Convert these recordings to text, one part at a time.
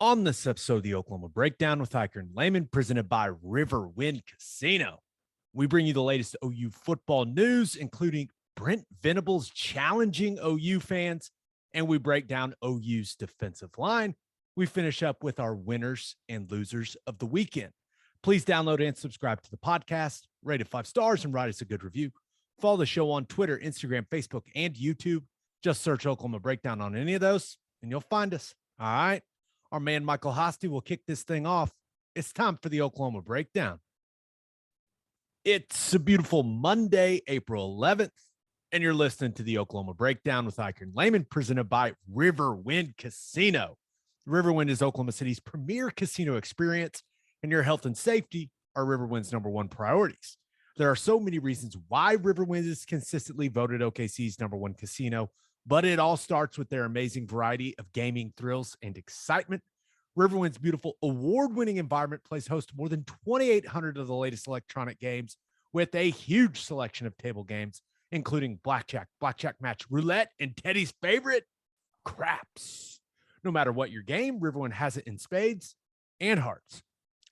On this episode of the Oklahoma Breakdown with Ikard and Lehman, presented by Riverwind Casino, we bring you the latest OU football news, including Brent Venables challenging OU fans, and we break down OU's defensive line. We finish up with our winners and losers of the weekend. Please download and subscribe to the podcast, rate it 5 stars, and write us a good review. Follow the show on Twitter, Instagram, Facebook, and YouTube. Just search Oklahoma Breakdown on any of those, and you'll find us. All right. Our man Michael Hosty will kick this thing off. It's time for the Oklahoma Breakdown. It's a beautiful Monday, April 11th, and you're listening to the Oklahoma Breakdown with Ikard and Lehman, presented by Riverwind Casino. Riverwind is Oklahoma City's premier casino experience, and your health and safety are Riverwind's #1 priorities. There are so many reasons why Riverwind is consistently voted OKC's #1 casino, but it all starts with their amazing variety of gaming thrills and excitement. Riverwind's beautiful award-winning environment plays host to more than 2,800 of the latest electronic games with a huge selection of table games, including blackjack, blackjack match, roulette, and Teddy's favorite, craps. No matter what your game, Riverwind has it in spades and hearts.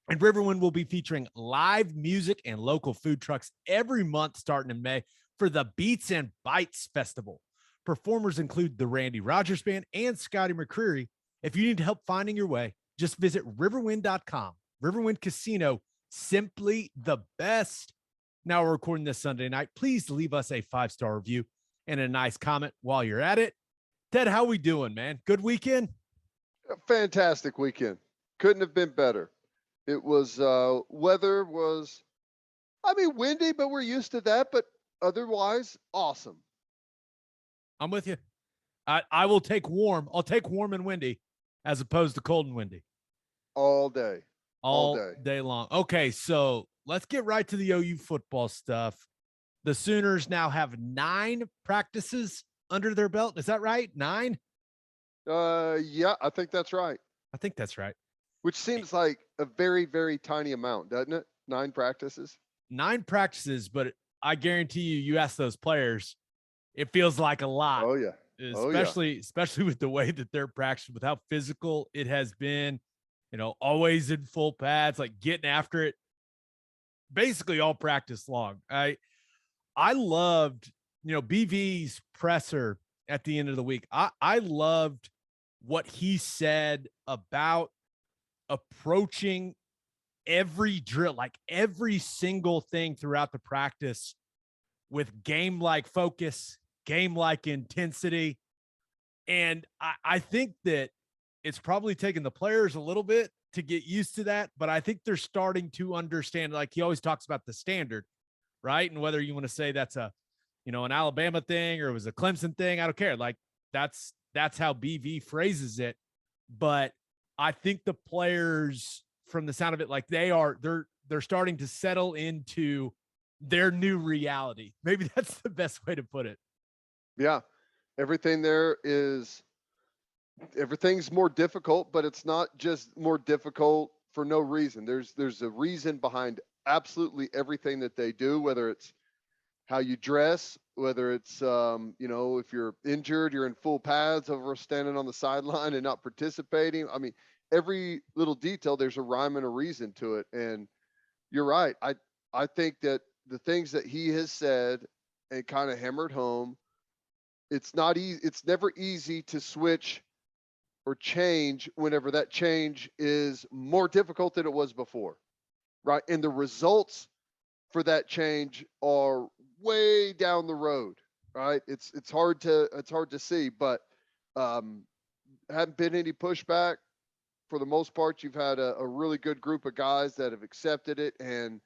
And Riverwind will be featuring live music and local food trucks every month starting in May for the Beats and Bites Festival. Performers include the Randy Rogers Band and Scotty McCreery. If you need help finding your way, just visit riverwind.com. Riverwind Casino, simply the best. Now we're recording this Sunday night. Please leave us a 5-star review and a nice comment while you're at it. Ted, how we doing, man? Good weekend? A fantastic weekend. Couldn't have been better. It was, weather was, windy, but we're used to that, but otherwise awesome. I'm with you. I will take warm. I'll take warm and windy as opposed to cold and windy. All day. All day long. Okay, so let's get right to the OU football stuff. The Sooners now have 9 practices under their belt. Is that right? 9? Yeah, I think that's right. I think that's right. Which seems like a very, very tiny amount, doesn't it? 9 practices. 9 practices, but I guarantee you ask those players, it feels like a lot. Oh yeah. Especially with the way that they're practicing, with how physical it has been, always in full pads, like getting after it basically all practice long. I loved, BV's presser at the end of the week. I loved what he said about approaching every drill, like every single thing throughout the practice with game-like focus, game-like intensity. And I think that it's probably taken the players a little bit to get used to that, but I think they're starting to understand, like he always talks about the standard, right? And whether you want to say that's an Alabama thing or it was a Clemson thing, I don't care. Like that's how BV phrases it. But I think the players, from the sound of it, like they're starting to settle into their new reality. Maybe that's the best way to put it. Yeah. Everything's more difficult, but it's not just more difficult for no reason. There's a reason behind absolutely everything that they do, whether it's how you dress, whether it's, if you're injured, you're in full pads over standing on the sideline and not participating. Every little detail, there's a rhyme and a reason to it. And you're right. I think that the things that he has said and kind of hammered home, it's not easy. It's never easy to switch or change whenever that change is more difficult than it was before, right? And the results for that change are way down the road, right? It's hard to see, but haven't been any pushback. For the most part, you've had a really good group of guys that have accepted it and,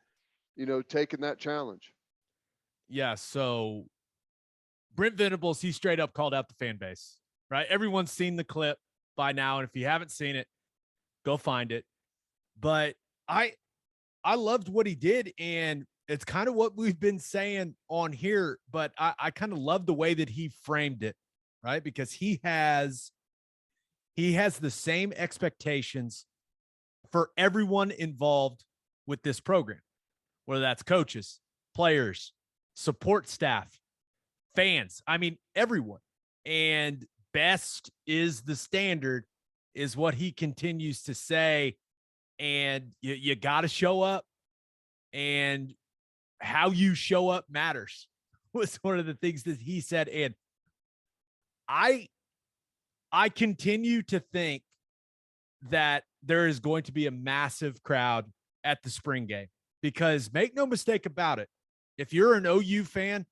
taken that challenge. Yeah, so Brent Venables, he straight up called out the fan base, right? Everyone's seen the clip by now, and if you haven't seen it, go find it. But I loved what he did, and it's kind of what we've been saying on here, but I kind of love the way that he framed it, right? Because he has the same expectations for everyone involved with this program, whether that's coaches, players, support staff, fans. Everyone. And best is the standard. is what he continues to say. And you got to show up, and how you show up matters was one of the things that he said. And I continue to think that there is going to be a massive crowd at the spring game, because make no mistake about it, if you're an OU fan,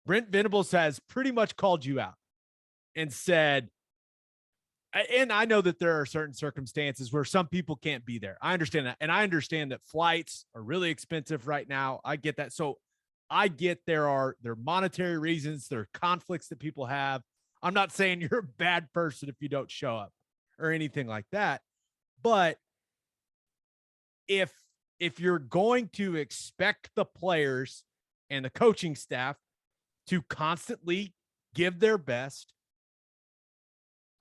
Brent Venables has pretty much called you out and said, and I know that there are certain circumstances where some people can't be there. I understand that. And I understand that flights are really expensive right now. I get that. So I get there are monetary reasons, there are conflicts that people have. I'm not saying you're a bad person if you don't show up or anything like that. But if you're going to expect the players and the coaching staff to constantly give their best,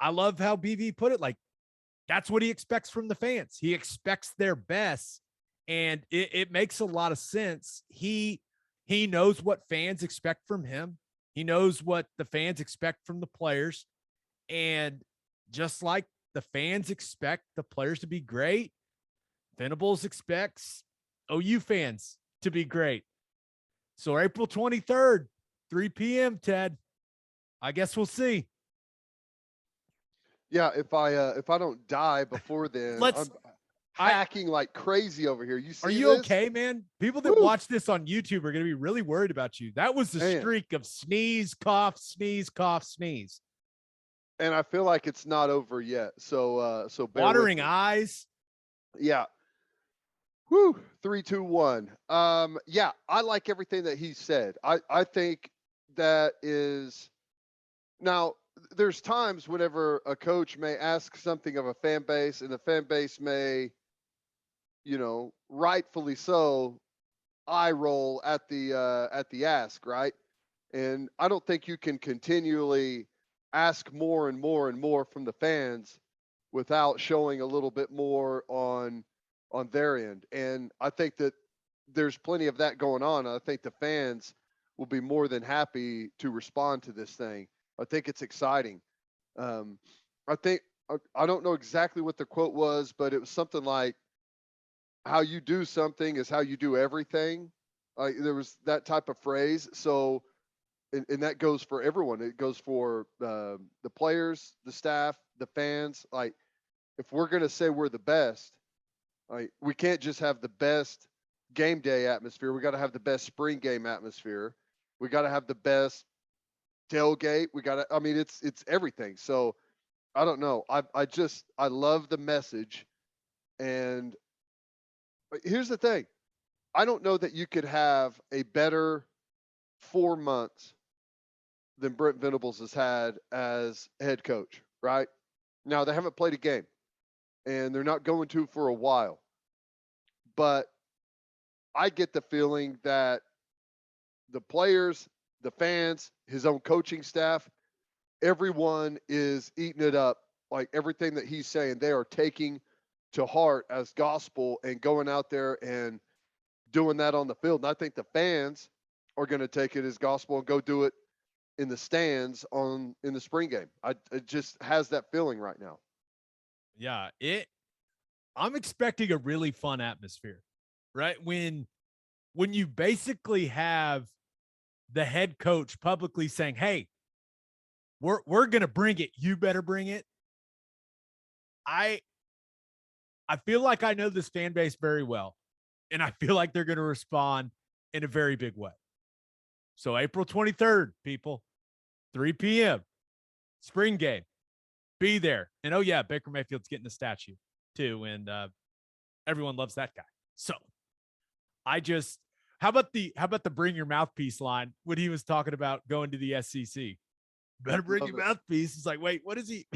I love how BV put it. Like, that's what he expects from the fans. He expects their best, and it makes a lot of sense. He knows what fans expect from him. He knows what the fans expect from the players. And just like the fans expect the players to be great, Venables expects OU fans to be great. So April 23rd, 3 p.m., Ted, I guess we'll see. Yeah, if I don't die before then, I'm hacking like crazy over here. You see Are you this? okay, man? People that watch this on YouTube are going to be really worried about you. That was the streak of sneeze, cough, sneeze, cough, sneeze. And I feel like it's not over yet. So bear watering with me. eyes. Yeah. Whew. 3, 2, 1. Yeah, I like everything that he said. I think that is now. There's times whenever a coach may ask something of a fan base, and the fan base may, rightfully so, eye roll at the ask, right? And I don't think you can continually ask more and more and more from the fans without showing a little bit more on their end. And I think that there's plenty of that going on. I think the fans will be more than happy to respond to this thing. I think it's exciting. I think I don't know exactly what the quote was, but it was something like, "How you do something is how you do everything." There was that type of phrase. So, and that goes for everyone. It goes for the players, the staff, the fans. Like, if we're gonna say we're the best, we can't just have the best game day atmosphere. We got to have the best spring game atmosphere. We got to have the best tailgate. It's everything. So I don't know. I love the message. And here's the thing. I don't know that you could have a better 4 months than Brent Venables has had as head coach, right? Now, they haven't played a game, and they're not going to for a while. But I get the feeling that the players, the fans, his own coaching staff, everyone is eating it up. Like, everything that he's saying, they are taking to heart as gospel and going out there and doing that on the field. And I think the fans are going to take it as gospel and go do it in the stands in the spring game. It just has that feeling right now. Yeah, I'm expecting a really fun atmosphere, right? When you basically have the head coach publicly saying, "Hey, we're going to bring it. You better bring it." I feel like I know this fan base very well, and I feel like they're going to respond in a very big way. So April 23rd, people, 3 p.m., spring game, be there. And oh yeah, Baker Mayfield's getting the statue too, and everyone loves that guy. So how about the bring your mouthpiece line when he was talking about going to the SEC? Better bring your mouthpiece. It's like, wait, what is he?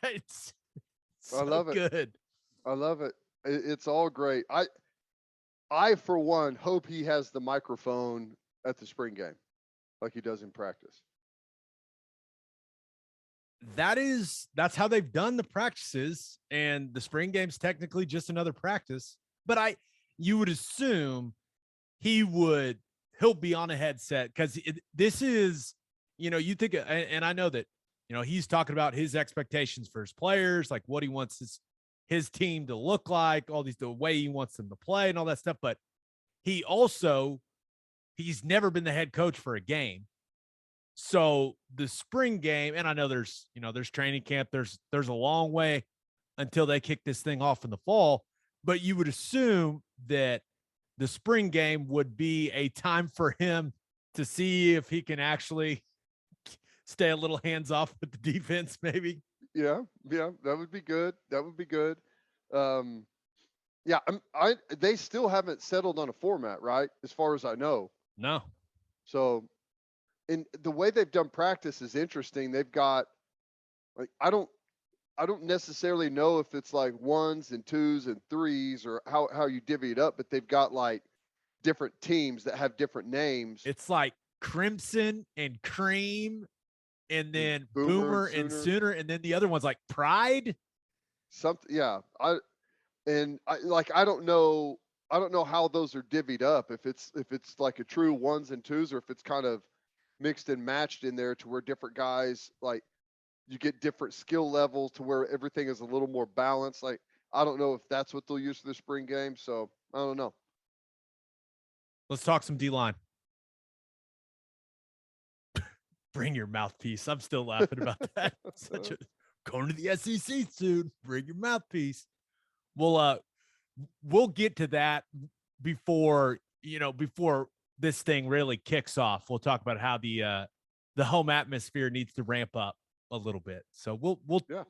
It's so I love it. Good. I love it. It's all great. I for one hope he has the microphone at the spring game like he does in practice. That's how they've done the practices, and the spring game's technically just another practice. But you would assume he'll be on a headset, because this is, you think, and I know that He's talking about his expectations for his players, like what he wants his team to look like, the way he wants them to play and all that stuff. But he's never been the head coach for a game. So the spring game, and I know there's training camp, there's a long way until they kick this thing off in the fall, but you would assume that the spring game would be a time for him to see if he can actually stay a little hands off with the defense, maybe. Yeah, that would be good. That would be good. Yeah, they still haven't settled on a format, right? As far as I know. No. So, and the way they've done practice is interesting. They've got like I don't necessarily know if it's like 1s and 2s and 3s or how you divvy it up, but they've got like different teams that have different names. It's like Crimson and Cream, and then Boomer and Sooner, and then the other one's like Pride. Something, yeah. I don't know how those are divvied up. If it's like a true 1s and 2s, or if it's kind of mixed and matched in there to where different guys, like you get different skill levels to where everything is a little more balanced. Like I don't know if that's what they'll use for the spring game. So I don't know. Let's talk some D-line. Bring your mouthpiece. I'm still laughing about that. Going to the SEC soon. Bring your mouthpiece. We'll get to that before this thing really kicks off. We'll talk about how the home atmosphere needs to ramp up a little bit. So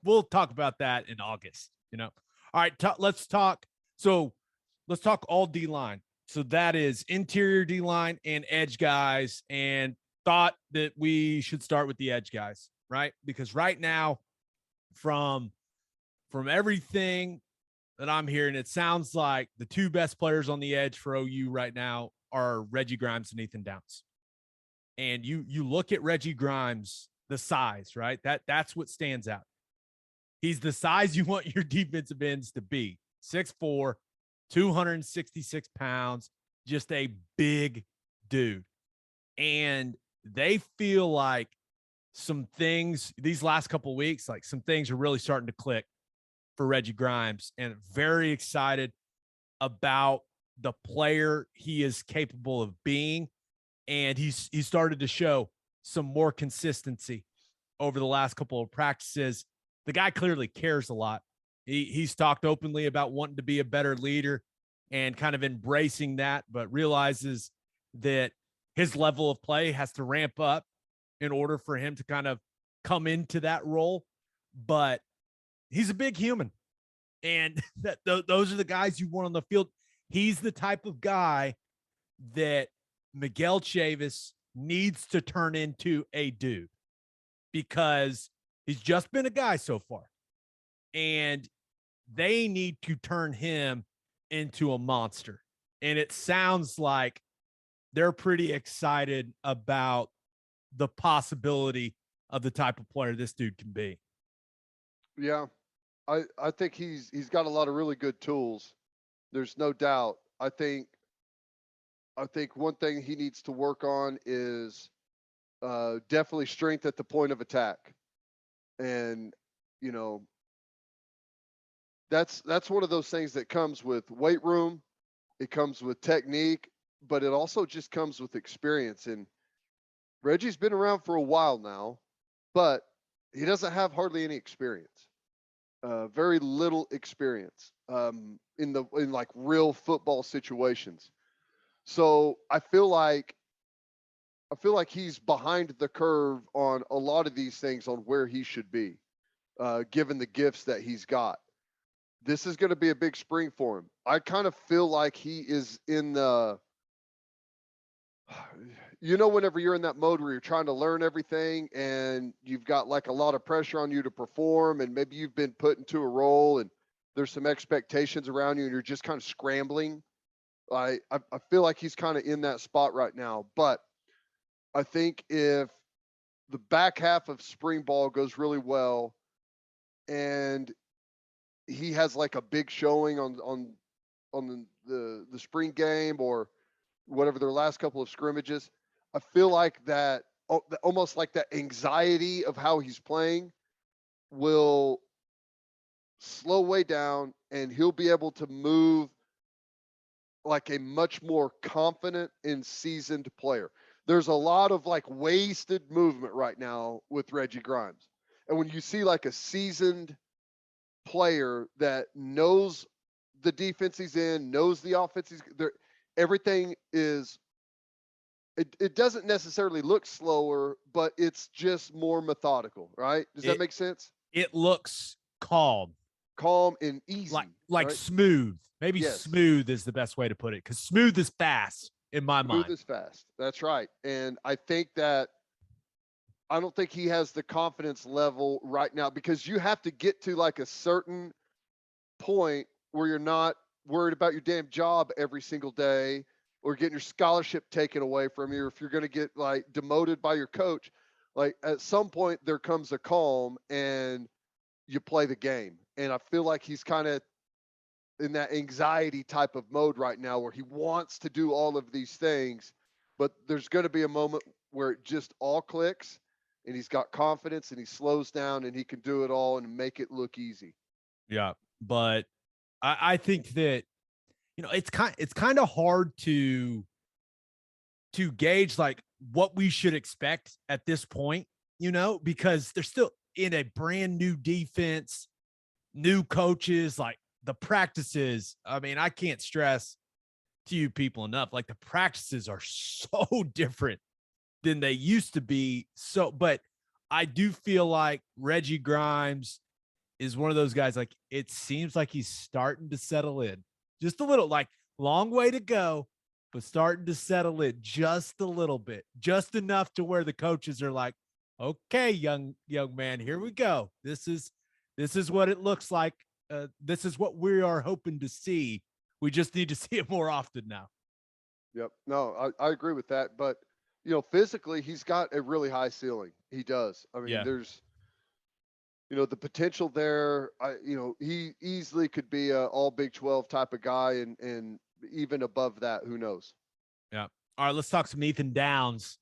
we'll talk about that in August. All right, let's talk. So let's talk all D-line. So that is interior D-line and edge guys, and thought that we should start with the edge guys, right? Because right now, from everything that I'm hearing, it sounds like the two best players on the edge for OU right now are Reggie Grimes and Ethan Downs. And you look at Reggie Grimes, the size, right? That's what stands out. He's the size you want your defensive ends to be. 6'4", 266 pounds, just a big dude. And they feel like some things these last couple of weeks, like some things are really starting to click for Reggie Grimes, and very excited about the player he is capable of being. And he started to show some more consistency over the last couple of practices. The guy clearly cares a lot. He's talked openly about wanting to be a better leader and kind of embracing that, but realizes that his level of play has to ramp up in order for him to kind of come into that role. But he's a big human, and those are the guys you want on the field. He's the type of guy that Miguel Chavis needs to turn into a dude, because he's just been a guy so far, and they need to turn him into a monster. And it sounds like they're pretty excited about the possibility of the type of player this dude can be. Yeah. I think he's got a lot of really good tools. There's no doubt. I think one thing he needs to work on is definitely strength at the point of attack. And, that's one of those things that comes with weight room. It comes with technique, but it also just comes with experience. And Reggie's been around for a while now, but he doesn't have hardly any experience. Very little experience in like real football situations. So I feel like he's behind the curve on a lot of these things on where he should be, given the gifts that he's got. This is going to be a big spring for him. I kind of feel like he is in the, whenever you're in that mode where you're trying to learn everything and you've got like a lot of pressure on you to perform, and maybe you've been put into a role and there's some expectations around you and you're just kind of scrambling. I feel like he's kind of in that spot right now. But I think if the back half of spring ball goes really well and he has like a big showing on the spring game or whatever, their last couple of scrimmages, I feel like that almost like that anxiety of how he's playing will slow way down, and he'll be able to move like a much more confident and seasoned player. There's a lot of like wasted movement right now with Reggie Grimes. And when you see like a seasoned player that knows the defense he's in, knows the offense he's there, everything is it doesn't necessarily look slower, but it's just more methodical, right? Does that make sense? It looks calm. Calm and easy. Like right? smooth. Maybe Yes. smooth is the best way to put it, because smooth is fast in my mind. Smooth is fast. That's right. And I think that I don't think he has the confidence level right now, because you have to get to like a certain point where you're not worried about your damn job every single day or getting your scholarship taken away from you, or if you're going to get like demoted by your coach. Like at some point there comes a calm and you play the game. And I feel like he's kind of in that anxiety type of mode right now where he wants to do all of these things, but there's going to be a moment where it just all clicks and he's got confidence and he slows down and he can do it all and make it look easy. Yeah. But I think that, it's kind of hard to gauge like what we should expect at this point, because they're still in a brand new defense, new coaches, like the practices. I mean, I can't stress to you people enough. Like the practices are so different than they used to be. But I do feel like Reggie Grimes is one of those guys, like it seems like he's starting to settle in just a little, like long way to go, but starting to settle in just a little bit, just enough to where the coaches are like, okay, young man, here we go. This is what it looks like. This is what we are hoping to see. We just need to see it more often now. Yep. No, I agree with that. But, physically, he's got a really high ceiling. He does. I mean, there's, the potential there. He easily could be a all Big 12 type of guy, and even above that, who knows? Yeah. All right, let's talk some Ethan Downs.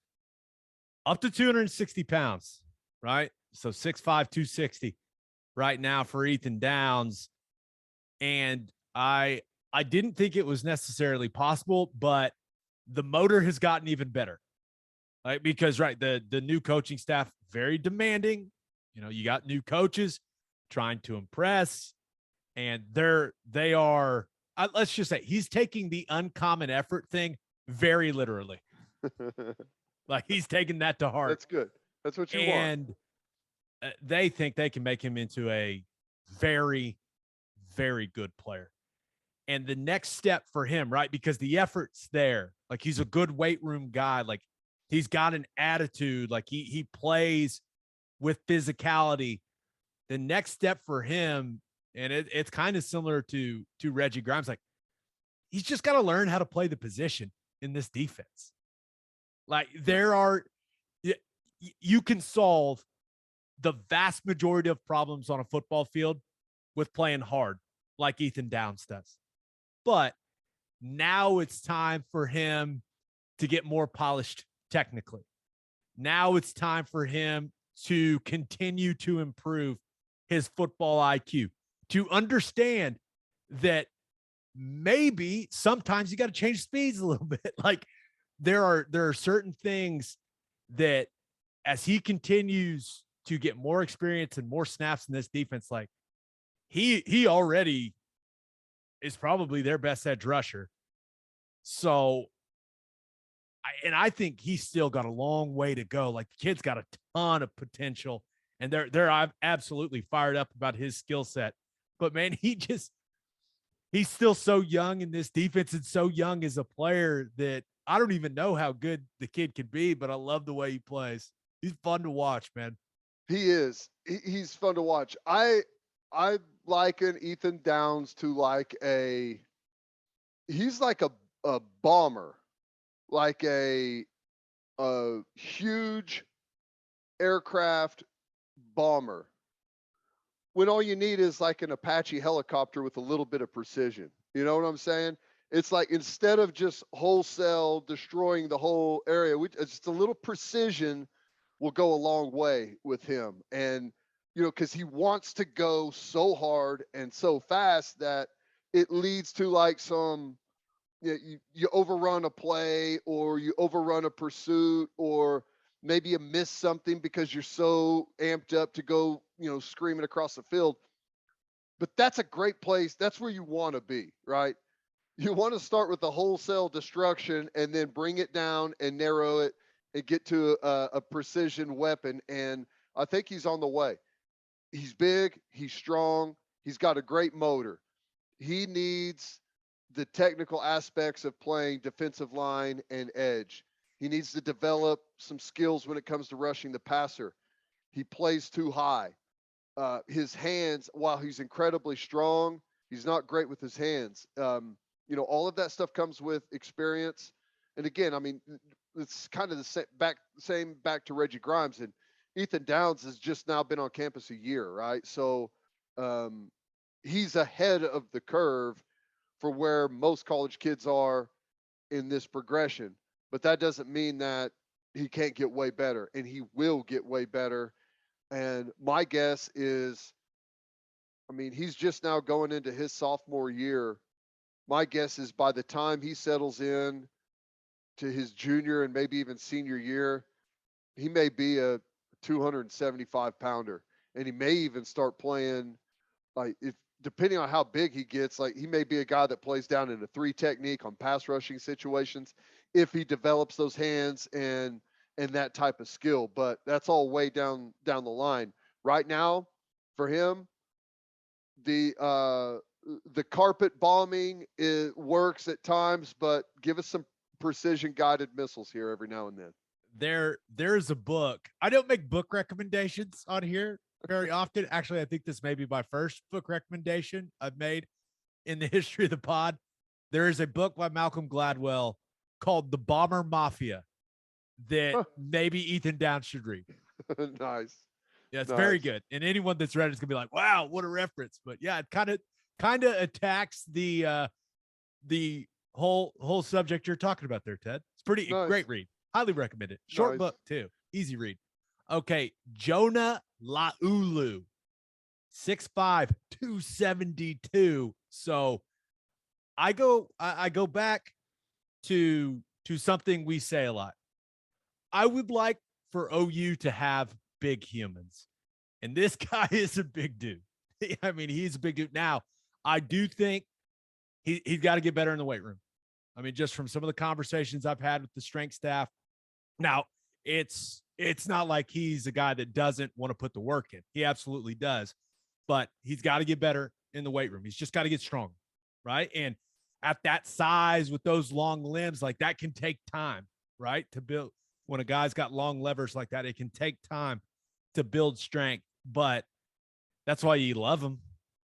Up to 260 pounds, right? So 6'5", 260 right now for Ethan Downs. And I didn't think it was necessarily possible, but the motor has gotten even better. Like, because the new coaching staff, very demanding. You got new coaches trying to impress, and they are, let's just say he's taking the uncommon effort thing very literally. Like he's taking that to heart. That's good. That's what you want. And they think they can make him into a very, very good player. And the next step for him, right? Because the effort's there. Like he's a good weight room guy. Like he's got an attitude. Like he plays with physicality. The next step for him, and it's kind of similar to Reggie Grimes, like he's just got to learn how to play the position in this defense. Like you can solve the vast majority of problems on a football field with playing hard like Ethan Downs does. But now it's time for him to get more polished technically. Now it's time for him to continue to improve his football IQ, to understand that maybe sometimes you got to change speeds a little bit. Like there are certain things that as he continues to get more experience and more snaps in this defense, like he already is probably their best edge rusher. So I think he's still got a long way to go. Like the kid's got a ton of potential, and they're absolutely fired up about his skill set. But man, he's still so young in this defense and so young as a player that I don't even know how good the kid can be, but I love the way he plays. He's fun to watch, man. He is. He's fun to watch. I liken Ethan Downs to he's like a bomber, like a huge aircraft bomber, when all you need is like an Apache helicopter with a little bit of precision. You know what I'm saying? It's like instead of just wholesale destroying the whole area, it's just a little precision will go a long way with him. And, because he wants to go so hard and so fast that it leads to like some, you overrun a play or you overrun a pursuit, or maybe you miss something because you're so amped up to go, screaming across the field. But that's a great place. That's where you want to be, right? You want to start with the wholesale destruction and then bring it down and narrow it and get to a precision weapon. And I think he's on the way. He's big, he's strong, he's got a great motor. He needs the technical aspects of playing defensive line and edge. He needs to develop some skills when it comes to rushing the passer. He plays too high. His hands, while he's incredibly strong, he's not great with his hands. All of that stuff comes with experience. And again, I mean, it's kind of the same back to Reggie Grimes, and Ethan Downs has just now been on campus a year, right? So he's ahead of the curve for where most college kids are in this progression. But that doesn't mean that he can't get way better, and he will get way better. And my guess is, I mean, he's just now going into his sophomore year. My guess is by the time he settles in to his junior and maybe even senior year, he may be a 275 pounder, and he may even start playing, like, if depending on how big he gets, like he may be a guy that plays down in a 3 technique on pass rushing situations if he develops those hands and that type of skill. But that's all way down the line. Right now, for him, the carpet bombing works at times, but give us some precision guided missiles here every now and then. There's a book. I don't make book recommendations on here very often. Actually, I think this may be my first book recommendation I've made in the history of the pod. There is a book by Malcolm Gladwell called The Bomber Mafia that maybe Ethan Downs should read. Nice. Yeah, it's very good. And anyone that's read it's gonna be like, wow, what a reference. But yeah, it kind of attacks the whole subject you're talking about there, Ted. It's pretty great read. Highly recommend it. Short book too. Easy read. Okay, Jonah Laulu, 6'5", 272. So I go back to something we say a lot. I would like for OU to have big humans. And this guy is a big dude. I mean, he's a big dude. Now, I do think he's got to get better in the weight room. I mean, just from some of the conversations I've had with the strength staff. Now, it's not like he's a guy that doesn't want to put the work in. He absolutely does. But he's got to get better in the weight room. He's just got to get strong, right? And at that size with those long limbs, like that can take time, right? To build. When a guy's got long levers like that, it can take time to build strength. But that's why you love him.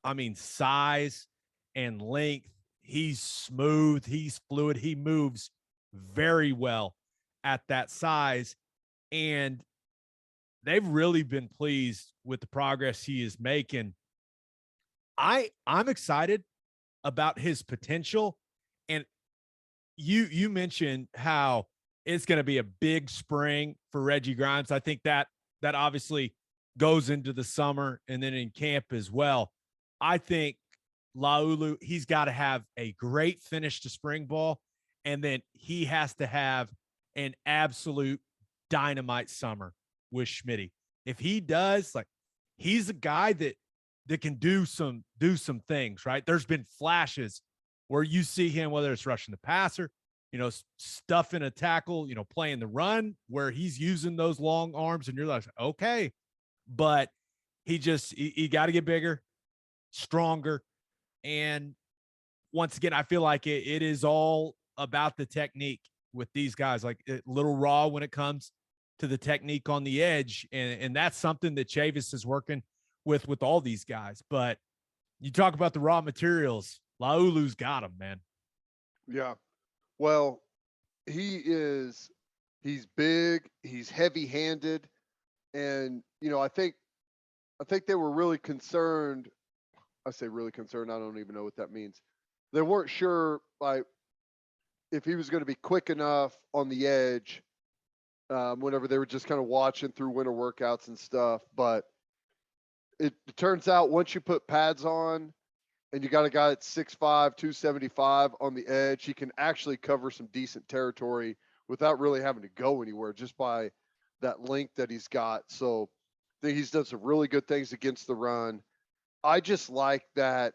I mean, size and length. He's smooth. He's fluid. He moves very well at that size. And they've really been pleased with the progress he is making. I'm excited about his potential. And you mentioned how it's going to be a big spring for Reggie Grimes. I think that obviously goes into the summer and then in camp as well. I think Laulu, he's got to have a great finish to spring ball, and then he has to have an absolute dynamite summer with Schmitty. If he does, like, he's a guy that can do some things, right? There's been flashes where you see him, whether it's rushing the passer, stuffing a tackle, playing the run where he's using those long arms and you're like, okay, but he got to get bigger, stronger. And once again, I feel like it is all about the technique with these guys, like a little raw when it comes to the technique on the edge. And that's something that Chavis is working with all these guys. But you talk about the raw materials, Laulu's got them, man. Yeah. Well, he's big, he's heavy-handed, and I think they were really concerned. I say really concerned, I don't even know what that means. They weren't sure, like, if he was going to be quick enough on the edge whenever they were just kind of watching through winter workouts and stuff. But it turns out once you put pads on and you got a guy that's 6'5", 275 on the edge, he can actually cover some decent territory without really having to go anywhere, just by that length that he's got. So I think he's done some really good things against the run. I just like that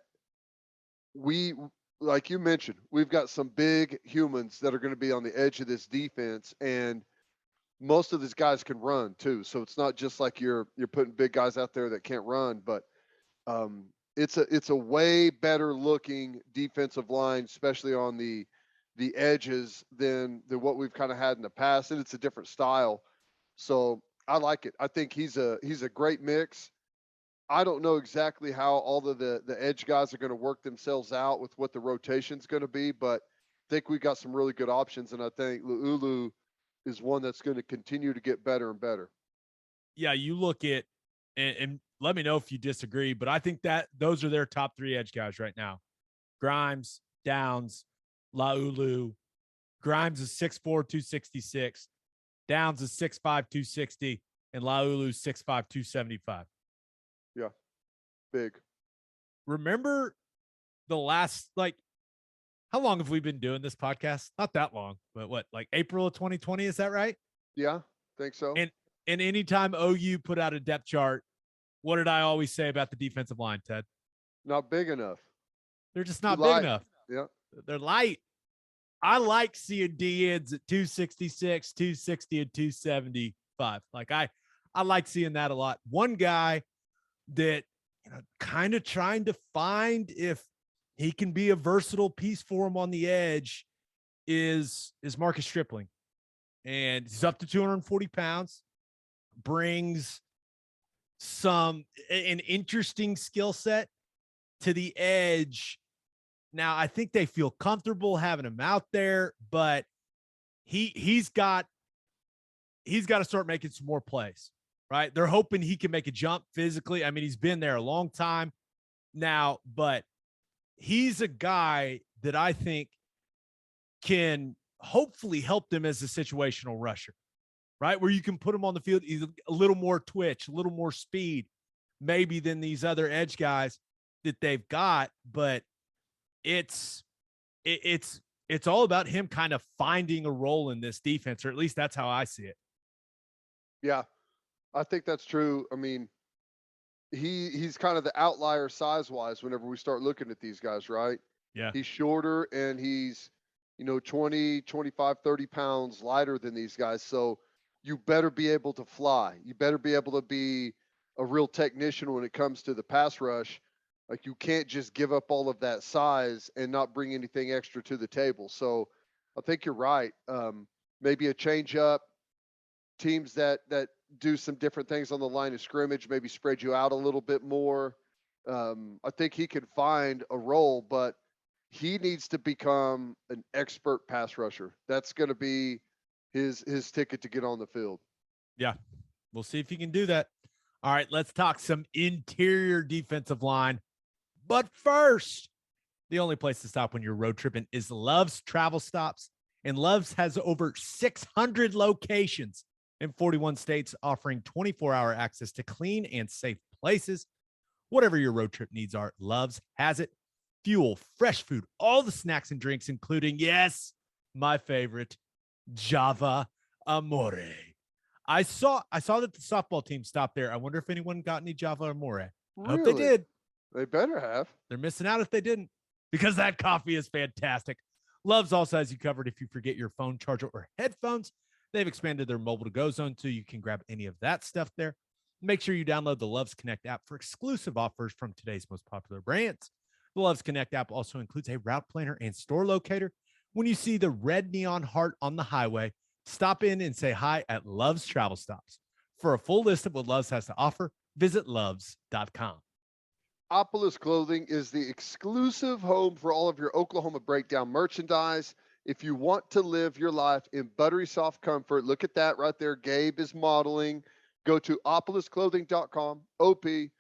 like you mentioned, we've got some big humans that are going to be on the edge of this defense, and most of these guys can run too. So it's not just like you're putting big guys out there that can't run, but it's a way better looking defensive line, especially on the edges than what we've kind of had in the past, and it's a different style. So I like it. I think he's a great mix. I don't know exactly how all of the edge guys are going to work themselves out with what the rotation's going to be, but I think we got some really good options, and I think Laulu is one that's going to continue to get better and better. Yeah, you look at and let me know if you disagree, but I think that those are their top three edge guys right now. Grimes, Downs, Laulu. Grimes is 6'4", 266. Downs is 6'5", 260, and Laulu 6'5", 275. Yeah, big. Remember the last, like, how long have we been doing this podcast? Not that long, but what, like April of 2020? Is that right? Yeah, think so. And anytime OU put out a depth chart, what did I always say about the defensive line, Ted? Not big enough. They're just not big enough. Yeah. They're light. I like seeing D ends at 266, 260, and 275. Like I like seeing that a lot. One guy that, kind of trying to find if he can be a versatile piece for him on the edge is Marcus Stripling. And he's up to 240 pounds, brings an interesting skill set to the edge. Now, I think they feel comfortable having him out there, but he's got to start making some more plays, right? They're hoping he can make a jump physically. I mean, he's been there a long time now, but he's a guy that I think can hopefully help them as a situational rusher, right? Where you can put him on the field, he's a little more twitch, a little more speed, maybe than these other edge guys that they've got, but it's all about him kind of finding a role in this defense, or at least that's how I see it. Yeah, I think that's true. I mean, he's kind of the outlier size-wise whenever we start looking at these guys, right? Yeah. He's shorter and he's, 20, 25, 30 pounds lighter than these guys. So you better be able to fly. You better be able to be a real technician when it comes to the pass rush. Like, you can't just give up all of that size and not bring anything extra to the table. So I think you're right. Maybe a change up, teams that do some different things on the line of scrimmage, maybe spread you out a little bit more. I think he can find a role, but he needs to become an expert pass rusher. That's going to be his ticket to get on the field. Yeah, we'll see if he can do that. All right, let's talk some interior defensive line. But first, the only place to stop when you're road tripping is Love's Travel Stops. And Love's has over 600 locations in 41 states, offering 24-hour access to clean and safe places. Whatever your road trip needs are, Love's has it. Fuel, fresh food, all the snacks and drinks, including, yes, my favorite, Java Amore. I saw that the softball team stopped there. I wonder if anyone got any Java Amore. Really? I hope they did. They better have. They're missing out if they didn't, because that coffee is fantastic. Love's also has you covered if you forget your phone charger or headphones. They've expanded their mobile to go zone so you can grab any of that stuff there. Make sure you download the Love's Connect app for exclusive offers from today's most popular brands. The Love's Connect app also includes a route planner and store locator. When you see the red neon heart on the highway, stop in and say hi at Love's Travel Stops. For a full list of what Love's has to offer, visit loves.com. Opolis Clothing is the exclusive home for all of your Oklahoma Breakdown merchandise. If you want to live your life in buttery soft comfort, look at that right there. Gabe is modeling. Go to opolisclothing.com, OPOLIS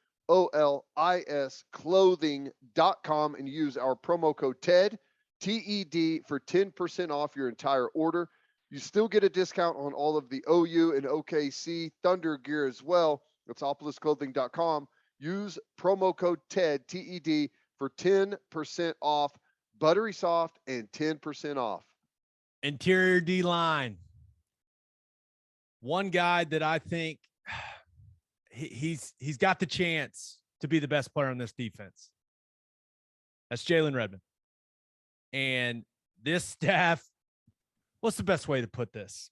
clothing.com, and use our promo code TED, TED, for 10% off your entire order. You still get a discount on all of the OU and OKC Thunder gear as well. That's opolisclothing.com. Use promo code TED, T-E-D, for 10% off, buttery soft, and 10% off. Interior D-line. One guy that I think he's got the chance to be the best player on this defense. That's Jalen Redmond. And this staff, what's the best way to put this?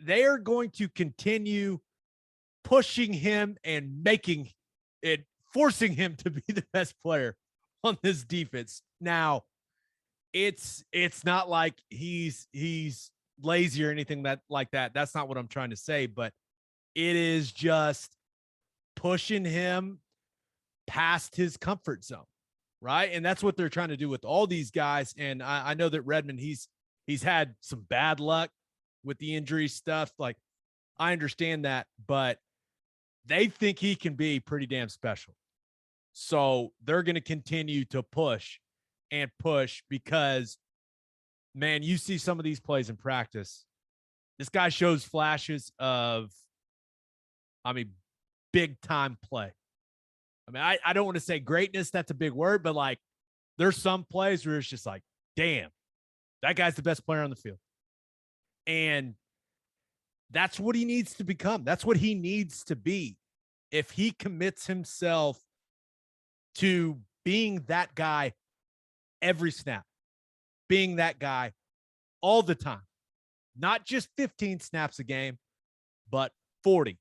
They are going to continue pushing him and making it, forcing him to be the best player on this defense. Now, it's not like he's lazy or anything like that. That's not what I'm trying to say, but it is just pushing him past his comfort zone, right? And that's what they're trying to do with all these guys. And I know that Redmond, he's had some bad luck with the injury stuff. Like, I understand that, but they think he can be pretty damn special. So they're going to continue to push and push because, man, you see some of these plays in practice. This guy shows flashes of, big time play. I don't want to say greatness. That's a big word, but like there's some plays where it's just like, damn, that guy's the best player on the field. And that's what he needs to become. That's what he needs to be. If he commits himself to being that guy every snap, being that guy all the time, not just 15 snaps a game, but 40.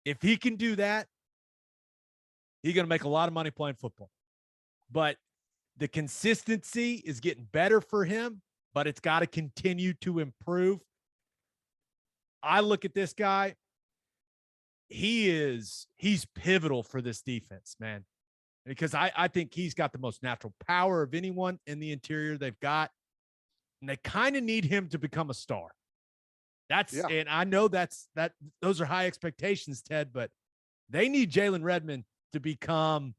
If he can do that, he's going to make a lot of money playing football. But the consistency is getting better for him, but it's got to continue to improve. I look at this guy. He's pivotal for this defense, man, because I think he's got the most natural power of anyone in the interior they've got. And they kind of need him to become a star. And I know those are high expectations, Ted, but they need Jalen Redmond to become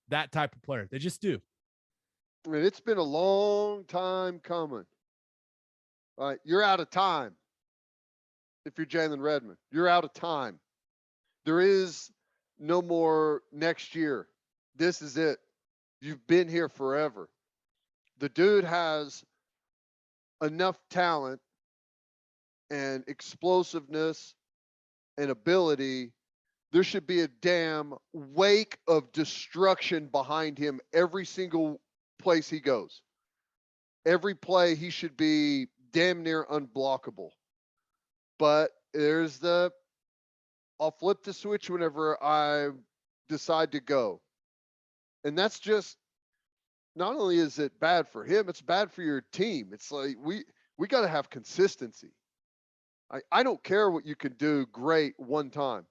that type of player. They just do. I mean, it's been a long time coming. All right, you're out of time. If you're Jalen Redmond, you're out of time. There is no more next year. This is it. You've been here forever. The dude has enough talent and explosiveness and ability. There should be a damn wake of destruction behind him every single place he goes. Every play, he should be damn near unblockable. But I'll flip the switch whenever I decide to go. And that's just, not only is it bad for him, it's bad for your team. It's like, we got to have consistency. I don't care what you can do great one time.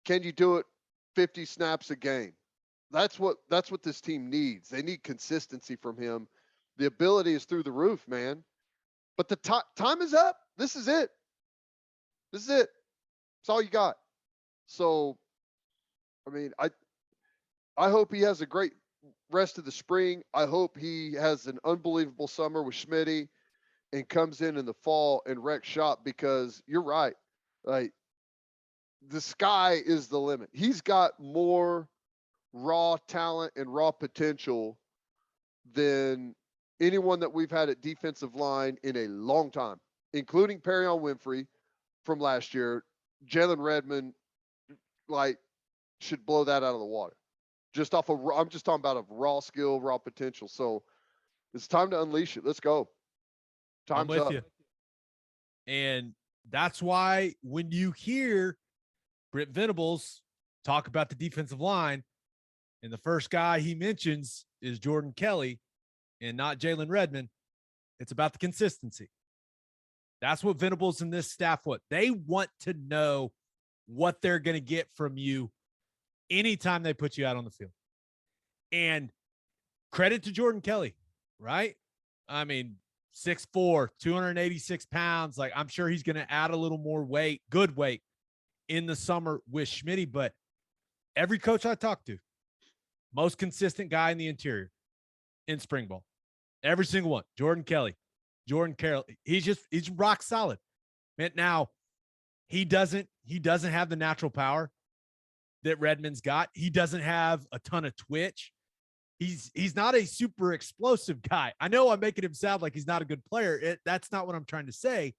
Can you do it 50 snaps a game? That's what this team needs. They need consistency from him. The ability is through the roof, man. But the time is up. This is it. This is it. That's all you got. So, I mean, I hope he has a great rest of the spring. I hope he has an unbelievable summer with Schmitty and comes in the fall and wrecks shop, because you're right. Like, the sky is the limit. He's got more raw talent and raw potential than anyone that we've had at defensive line in a long time, including Perion Winfrey from last year. Jalen Redmond, should blow that out of the water. I'm just talking about a raw skill, raw potential. So it's time to unleash it. Let's go. Time's I'm with up. you. And that's why when you hear Brent Venables talk about the defensive line, and the first guy he mentions is Jordan Kelley and not Jalen Redmond, it's about the consistency. That's what Venables and this staff want. They want to know what they're going to get from you anytime they put you out on the field. And credit to Jordan Kelley, right? 6'4", 286 pounds. Like, I'm sure he's going to add a little more weight, good weight, in the summer with Schmitty. But every coach I talked to, most consistent guy in the interior in spring ball, every single one, Jordan Kelley. Jordan Kelley, he's rock solid. Man, now he doesn't have the natural power that Redmond's got. He doesn't have a ton of twitch. He's not a super explosive guy. I know I'm making him sound like he's not a good player. That's not what I'm trying to say.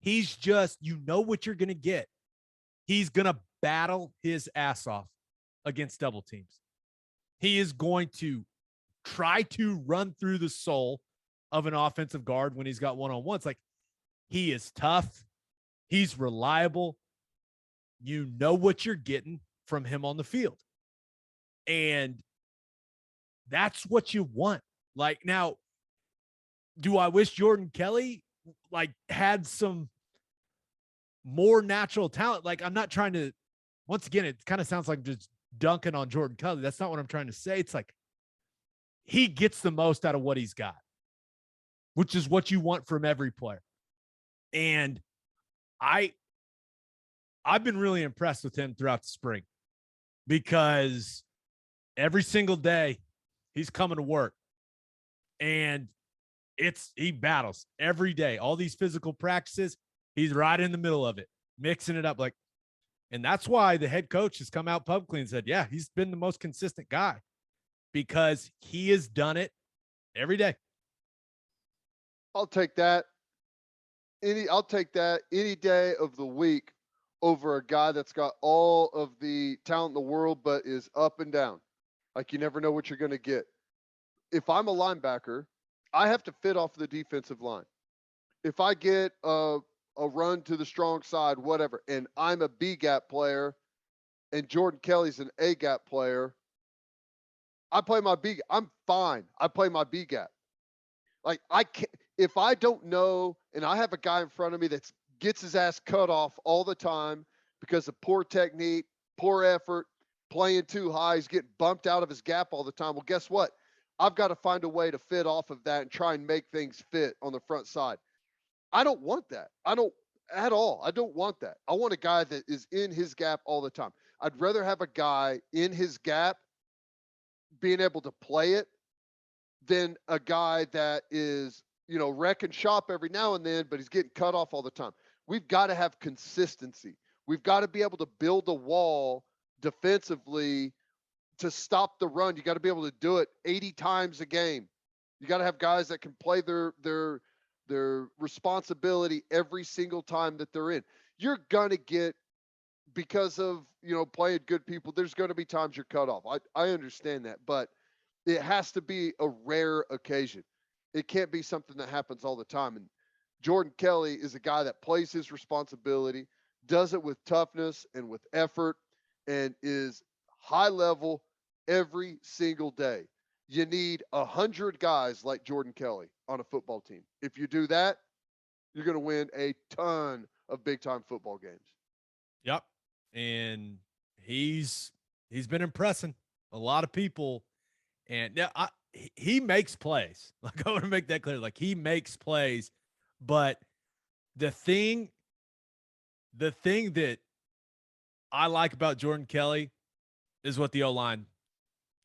He's just, you know what you're going to get. He's going to battle his ass off against double teams. He is going to try to run through the soul of an offensive guard when he's got one-on-ones. Like, he is tough. He's reliable. You know what you're getting from him on the field. And that's what you want. Like, now, do I wish Jordan Kelley had some more natural talent? Like, I'm not trying to, once again, it kind of sounds like just dunking on Jordan Kelley. That's not what I'm trying to say. It's like he gets the most out of what he's got, which is what you want from every player. And I've been really impressed with him throughout the spring, because every single day he's coming to work, and he battles every day. All these physical practices, he's right in the middle of it, mixing it up. And that's why the head coach has come out publicly and said, yeah, he's been the most consistent guy, because he has done it every day. I'll take that any day of the week over a guy that's got all of the talent in the world, but is up and down. Like, you never know what you're going to get. If I'm a linebacker, I have to fit off the defensive line. If I get a run to the strong side, whatever, and I'm a B gap player and Jordan Kelley's an A gap player, I play my B. I'm fine. I play my B gap. Like, I can't, if I don't know, and I have a guy in front of me that gets his ass cut off all the time because of poor technique, poor effort, playing too high, he's getting bumped out of his gap all the time. Well, guess what? I've got to find a way to fit off of that and try and make things fit on the front side. I don't want that. I don't at all. I don't want that. I want a guy that is in his gap all the time. I'd rather have a guy in his gap being able to play it than a guy that is, wrecking shop every now and then, but he's getting cut off all the time. We've got to have consistency. We've got to be able to build a wall defensively to stop the run. You got to be able to do it 80 times a game. You got to have guys that can play their responsibility every single time that they're in. You're going to get, because of, playing good people, there's going to be times you're cut off. I understand that, but it has to be a rare occasion. It can't be something that happens all the time. And Jordan Kelley is a guy that plays his responsibility, does it with toughness and with effort, and is high level every single day. You need 100 guys like Jordan Kelley on a football team. If you do that, you're going to win a ton of big-time football games. Yep. And he's been impressing a lot of people. And now he makes plays. Like, I want to make that clear. Like, he makes plays. But the thing that I like about Jordan Kelley is what the O-line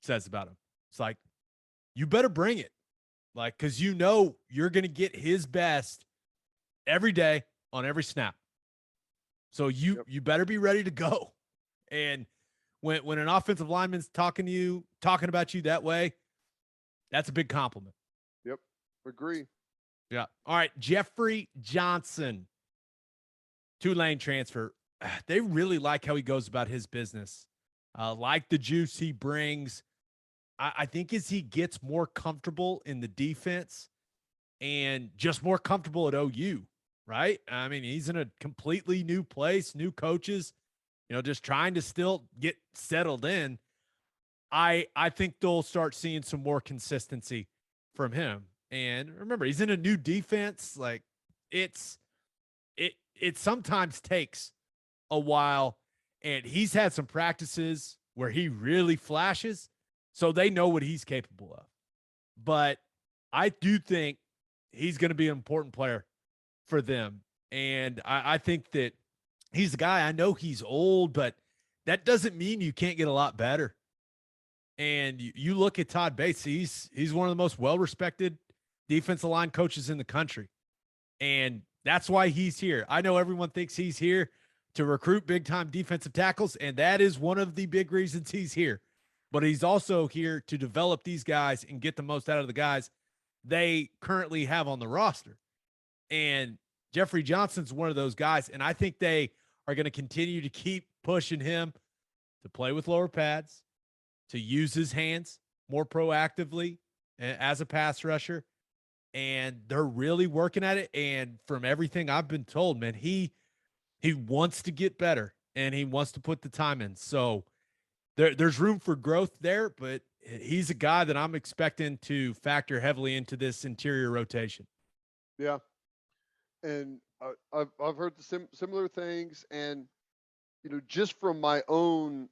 says about him. It's like, you better bring it. Like, because you're going to get his best every day on every snap. So you better be ready to go. And when an offensive lineman's talking about you that way, that's a big compliment. Yep. Agree. Yeah. All right. Jeffery Johnson, Tulane transfer. They really like how he goes about his business. Like the juice he brings. I think as he gets more comfortable in the defense and just more comfortable at OU, right? I mean, he's in a completely new place, new coaches, just trying to still get settled in. I think they'll start seeing some more consistency from him. And remember, he's in a new defense. Like, it sometimes takes a while, and he's had some practices where he really flashes, so they know what he's capable of. But I do think he's going to be an important player for them. And I think that he's the guy. I know he's old, but that doesn't mean you can't get a lot better. And you look at Todd Bates, he's one of the most well-respected defensive line coaches in the country. And that's why he's here. I know everyone thinks he's here to recruit big time defensive tackles, and that is one of the big reasons he's here. But he's also here to develop these guys and get the most out of the guys they currently have on the roster. And Jeffery Johnson's one of those guys. And I think they are going to continue to keep pushing him to play with lower pads, to use his hands more proactively as a pass rusher. And they're really working at it. And from everything I've been told, man, he wants to get better and he wants to put the time in. So there's room for growth there, but he's a guy that I'm expecting to factor heavily into this interior rotation. Yeah. And I've heard the similar things. And, just from my own,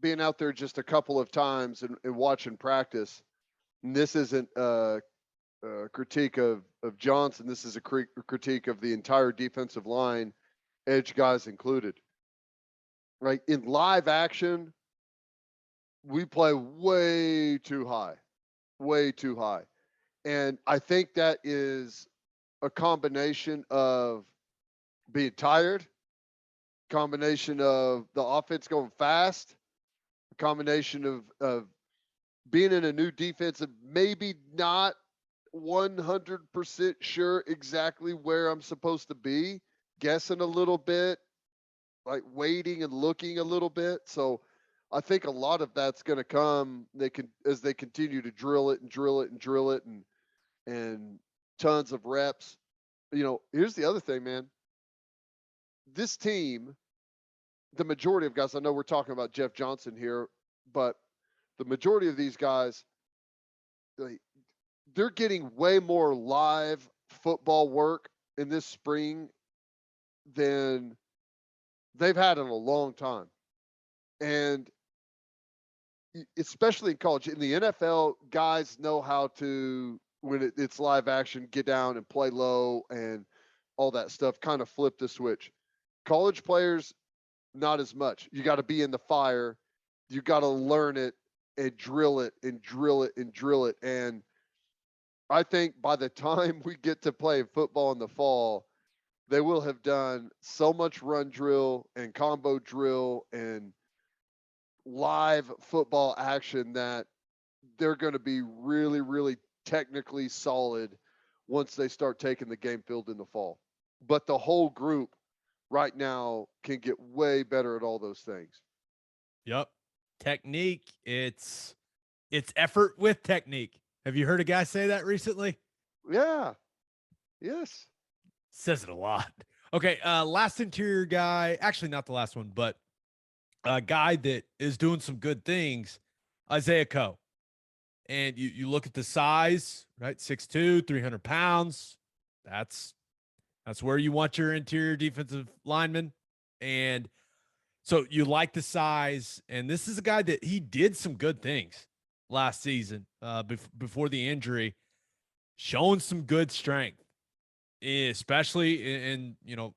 being out there just a couple of times and watching practice, and this isn't a critique of Johnson. This is a critique of the entire defensive line, edge guys included. Right? In live action, we play way too high. And I think that is a combination of being tired, combination of the offense going fast, a combination of being in a new defense and maybe not 100% sure exactly where I'm supposed to be, guessing a little bit, like waiting and looking a little bit. So I think a lot of that's going to come as they continue to drill it and tons of reps. Here's the other thing, man. This team, the majority of guys, I know we're talking about Jeff Johnson here, but the majority of these guys, they're getting way more live football work in this spring than they've had in a long time. And especially in college, in the NFL, guys know how to, when it's live action, get down and play low and all that stuff, kind of flip the switch. College players, not as much. You got to be in the fire. You got to learn it and drill it and drill it and drill it. And I think by the time we get to play football in the fall, they will have done so much run drill and combo drill and live football action that they're going to be really, really technically solid once they start taking the game field in the fall. But the whole group right now can get way better at all those things. Yep. Technique. It's effort with technique. Have you heard a guy say that recently? Yeah. Yes. Says it a lot. Okay. Last interior guy, actually not the last one, but a guy that is doing some good things, Isaiah Coe. And you look at the size, right? 6'2", 300 pounds. That's where you want your interior defensive lineman. And so you like the size. And this is a guy that he did some good things last season before the injury, showing some good strength, especially in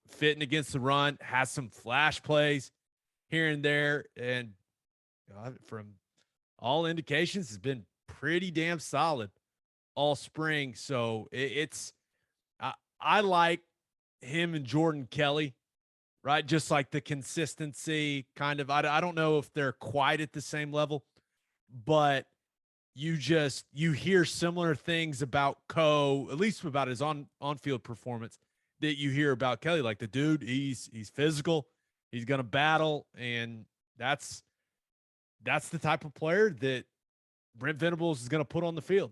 fitting against the run, has some flash plays here and there. And from all indications, has been pretty damn solid all spring. So I like him and Jordan Kelley, right? Just like the consistency kind of, I don't know if they're quite at the same level, but you hear similar things about Coe, at least about his on-field performance, that you hear about Kelley. Like the dude, he's physical, he's going to battle. And that's the type of player that Brent Venables is going to put on the field.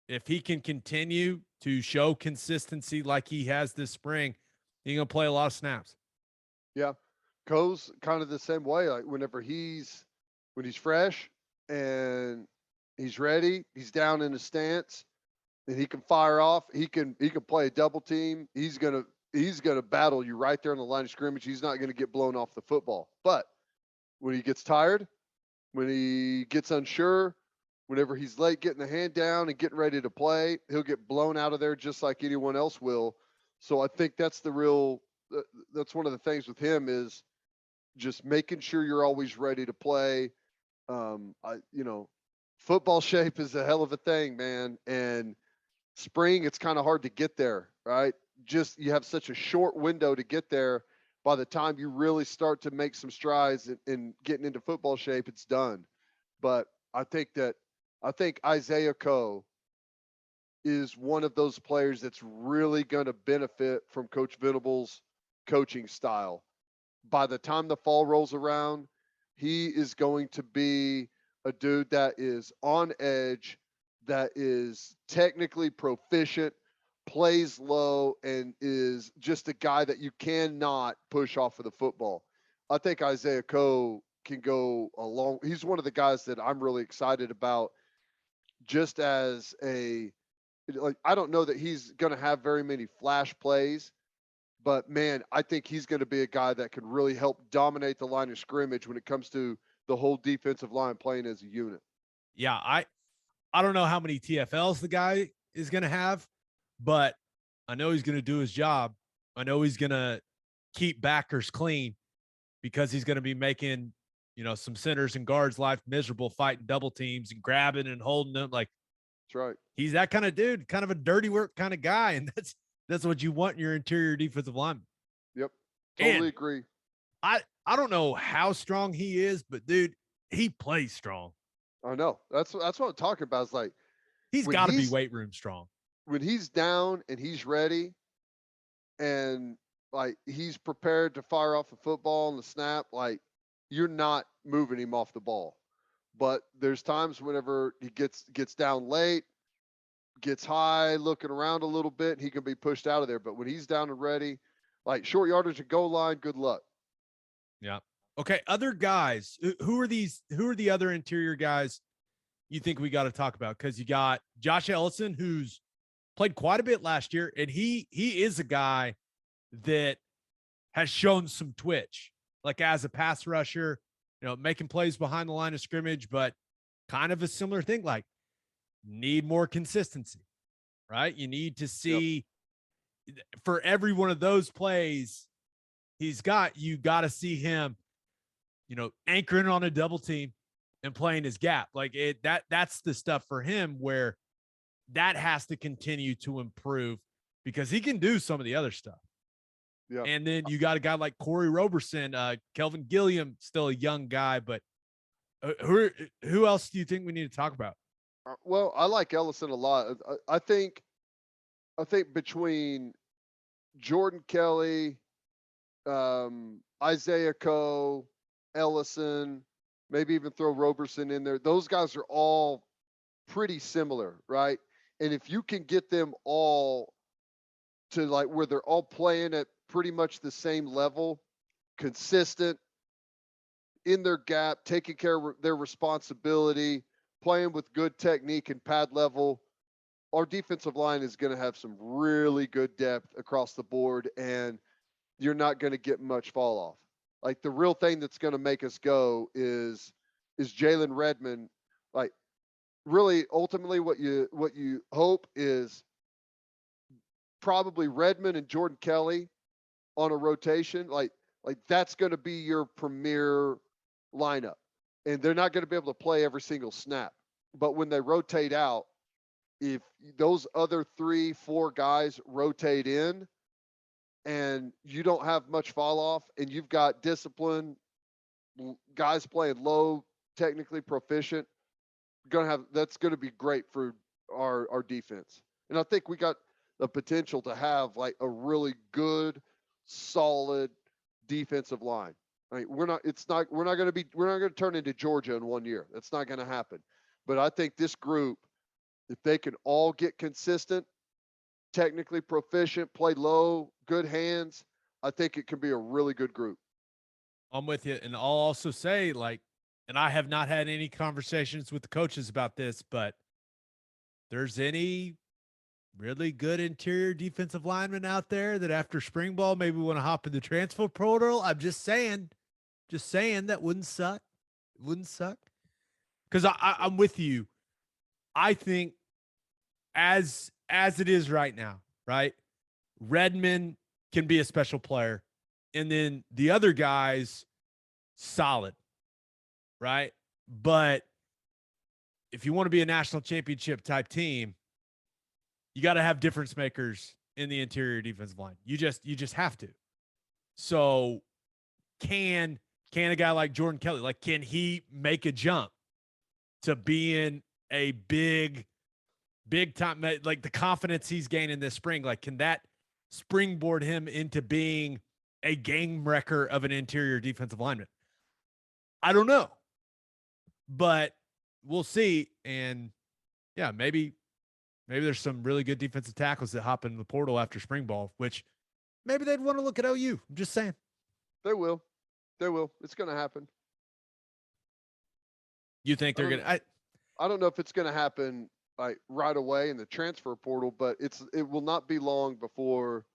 If he can continue to show consistency like he has this spring, he's going to play a lot of snaps. Yeah. Coe's kind of the same way. Like when he's fresh and he's ready, he's down in the stance and he can fire off. He can play a double team. He's going to battle you right there on the line of scrimmage. He's not going to get blown off the football. But when he gets tired, when he gets unsure, whenever he's late getting the hand down and getting ready to play, he'll get blown out of there just like anyone else will. So I think that's that's one of the things with him is just making sure you're always ready to play. Football shape is a hell of a thing, man. And Spring, it's kind of hard to get there, right? Just you have such a short window to get there. By the time you really start to make some strides in getting into football shape, it's done. But I think Isaiah Coe is one of those players that's really going to benefit from Coach Venables' coaching style. By the time the fall rolls around, he is going to be a dude that is on edge, that is technically proficient, plays low, and is just a guy that you cannot push off of the football. I think Isaiah Coe can go along. He's one of the guys that I'm really excited about just as a like I don't know that he's going to have very many flash plays, but man, I think he's going to be a guy that can really help dominate the line of scrimmage when it comes to the whole defensive line playing as a unit. Yeah, I don't know how many TFLs the guy is going to have, but I know he's going to do his job. I know he's going to keep backers clean because he's going to be making, some centers and guards' life miserable fighting double teams and grabbing and holding them. Like, That's right. he's that kind of dude, kind of a dirty work kind of guy. And that's what you want in your interior defensive lineman. Yep. Totally And agree. I don't know how strong he is, but dude, he plays strong. I know. That's what I'm talking about. It's like He's got to be weight room strong. When he's down and he's ready and like he's prepared to fire off a football on the snap, like you're not moving him off the ball. But there's times whenever he gets down late, gets high, looking around a little bit, he can be pushed out of there. But when he's down and ready, like short yardage and goal line, good luck. Yeah. Okay. Other guys, who are the other interior guys you think we got to talk about? Because you got Josh Ellison, who's played quite a bit last year, and he is a guy that has shown some twitch, like as a pass rusher, making plays behind the line of scrimmage, but kind of a similar thing, like need more consistency, right? You need to see for every one of those plays you got to see him, anchoring on a double team and playing his gap. Like that's the stuff for him where that has to continue to improve because he can do some of the other stuff. Yeah. And then you got a guy like Corey Roberson, Kelvin Gilliam, still a young guy, but who else do you think we need to talk about? Well, I like Ellison a lot. I think between Jordan Kelley, Isaiah Coe, Ellison, maybe even throw Roberson in there. Those guys are all pretty similar, right? And if you can get them all to like where they're all playing at pretty much the same level, consistent, in their gap, taking care of their responsibility, playing with good technique and pad level, our defensive line is going to have some really good depth across the board, and you're not going to get much fall off. Like the real thing that's going to make us go is Jalen Redmond. Like really, ultimately, what you hope is probably Redmond and Jordan Kelley on a rotation. Like that's going to be your premier lineup, and they're not going to be able to play every single snap. But when they rotate out, if those other 3-4 guys rotate in and you don't have much fall off and you've got discipline guys playing low, technically proficient, that's going to be great for our defense. And I think we got the potential to have like a really good, solid defensive line. I mean, we're not going to turn into Georgia in 1 year. That's not going to happen. But I think this group, if they can all get consistent, technically proficient, play low, good hands, I think it can be a really good group. I'm with you. And I'll also say, and I have not had any conversations with the coaches about this, but there's any really good interior defensive lineman out there that after spring ball maybe want to hop in the transfer portal. I'm just saying that wouldn't suck. It wouldn't suck. Because I'm with you. I think as it is right now, right? Redmond can be a special player. And then the other guys, solid, right? But if you want to be a national championship type team, you got to have difference makers in the interior defensive line. You just have to. So can a guy like Jordan Kelley, like, can he make a jump to being a big time, like the confidence he's gaining this spring? Like, can that springboard him into being a game wrecker of an interior defensive lineman? I don't know, but we'll see. And yeah, maybe there's some really good defensive tackles that hop into the portal after spring ball, which maybe they'd want to look at OU. I'm just saying. They will. It's going to happen. You think they're going to? I don't know if it's going to happen like right away in the transfer portal, but it will not be long before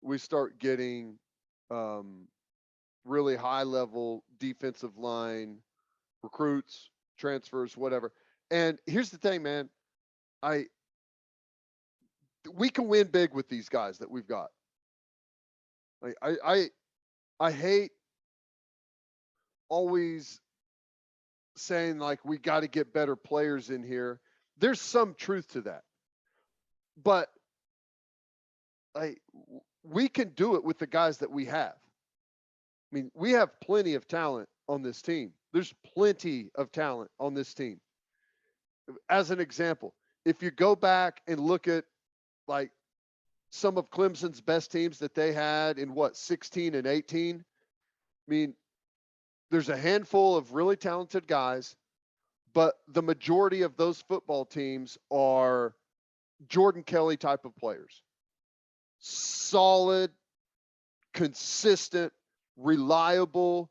we start getting really high level defensive line recruits, transfers, whatever. And here's the thing, man. We can win big with these guys that we've got. Like I hate always saying like we got to get better players in here. There's some truth to that. But we can do it with the guys that we have. I mean, we have plenty of talent on this team. There's plenty of talent on this team. As an example, if you go back and look at like some of Clemson's best teams that they had in 16 and 18, I mean, there's a handful of really talented guys, but the majority of those football teams are Jordan Kelley type of players. Solid, consistent, reliable,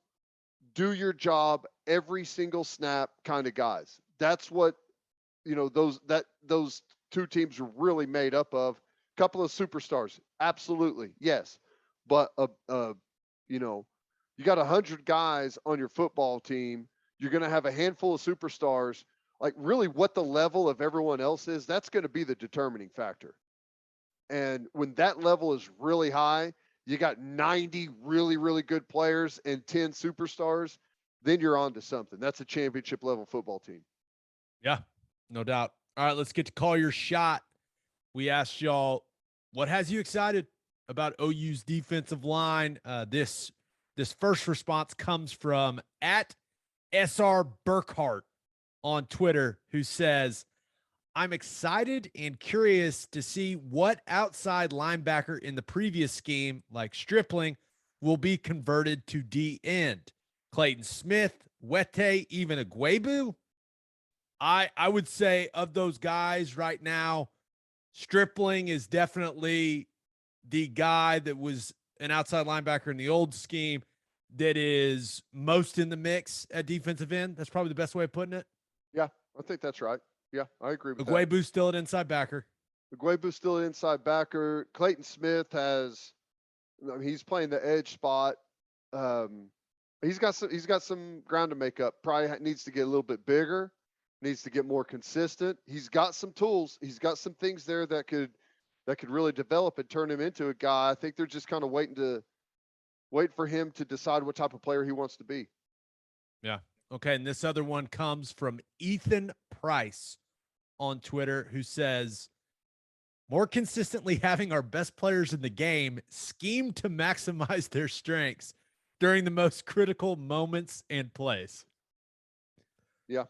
do your job every single snap kind of guys. That's what, those two teams are really made up of. A couple of superstars, absolutely, yes. But you got 100 guys on your football team. You're going to have a handful of superstars. Like, really what the level of everyone else is, that's going to be the determining factor. And when that level is really high, you got 90 really, really good players and 10 superstars, then you're on to something. That's a championship level football team. Yeah, no doubt. All right, let's get to call your shot. We asked y'all, what has you excited about OU's defensive line? This first response comes from @SR Burkhart on Twitter, who says, I'm excited and curious to see what outside linebacker in the previous scheme, like Stripling, will be converted to D end. Clayton Smith, Wete, even Agwebu. I would say of those guys right now, Stripling is definitely the guy that was an outside linebacker in the old scheme that is most in the mix at defensive end. That's probably the best way of putting it. Yeah, I think that's right. Yeah, I agree with that. Agwebu's still an inside backer. Agwebu's still an inside backer. Clayton Smith he's playing the edge spot. He's got some ground to make up. Probably needs to get a little bit bigger. Needs to get more consistent. He's got some tools. He's got some things there that could really develop and turn him into a guy. I think they're just kind of wait for him to decide what type of player he wants to be. Yeah. Okay. And this other one comes from Ethan Price on Twitter, who says, more consistently having our best players in the game scheme to maximize their strengths during the most critical moments and plays. Yeah.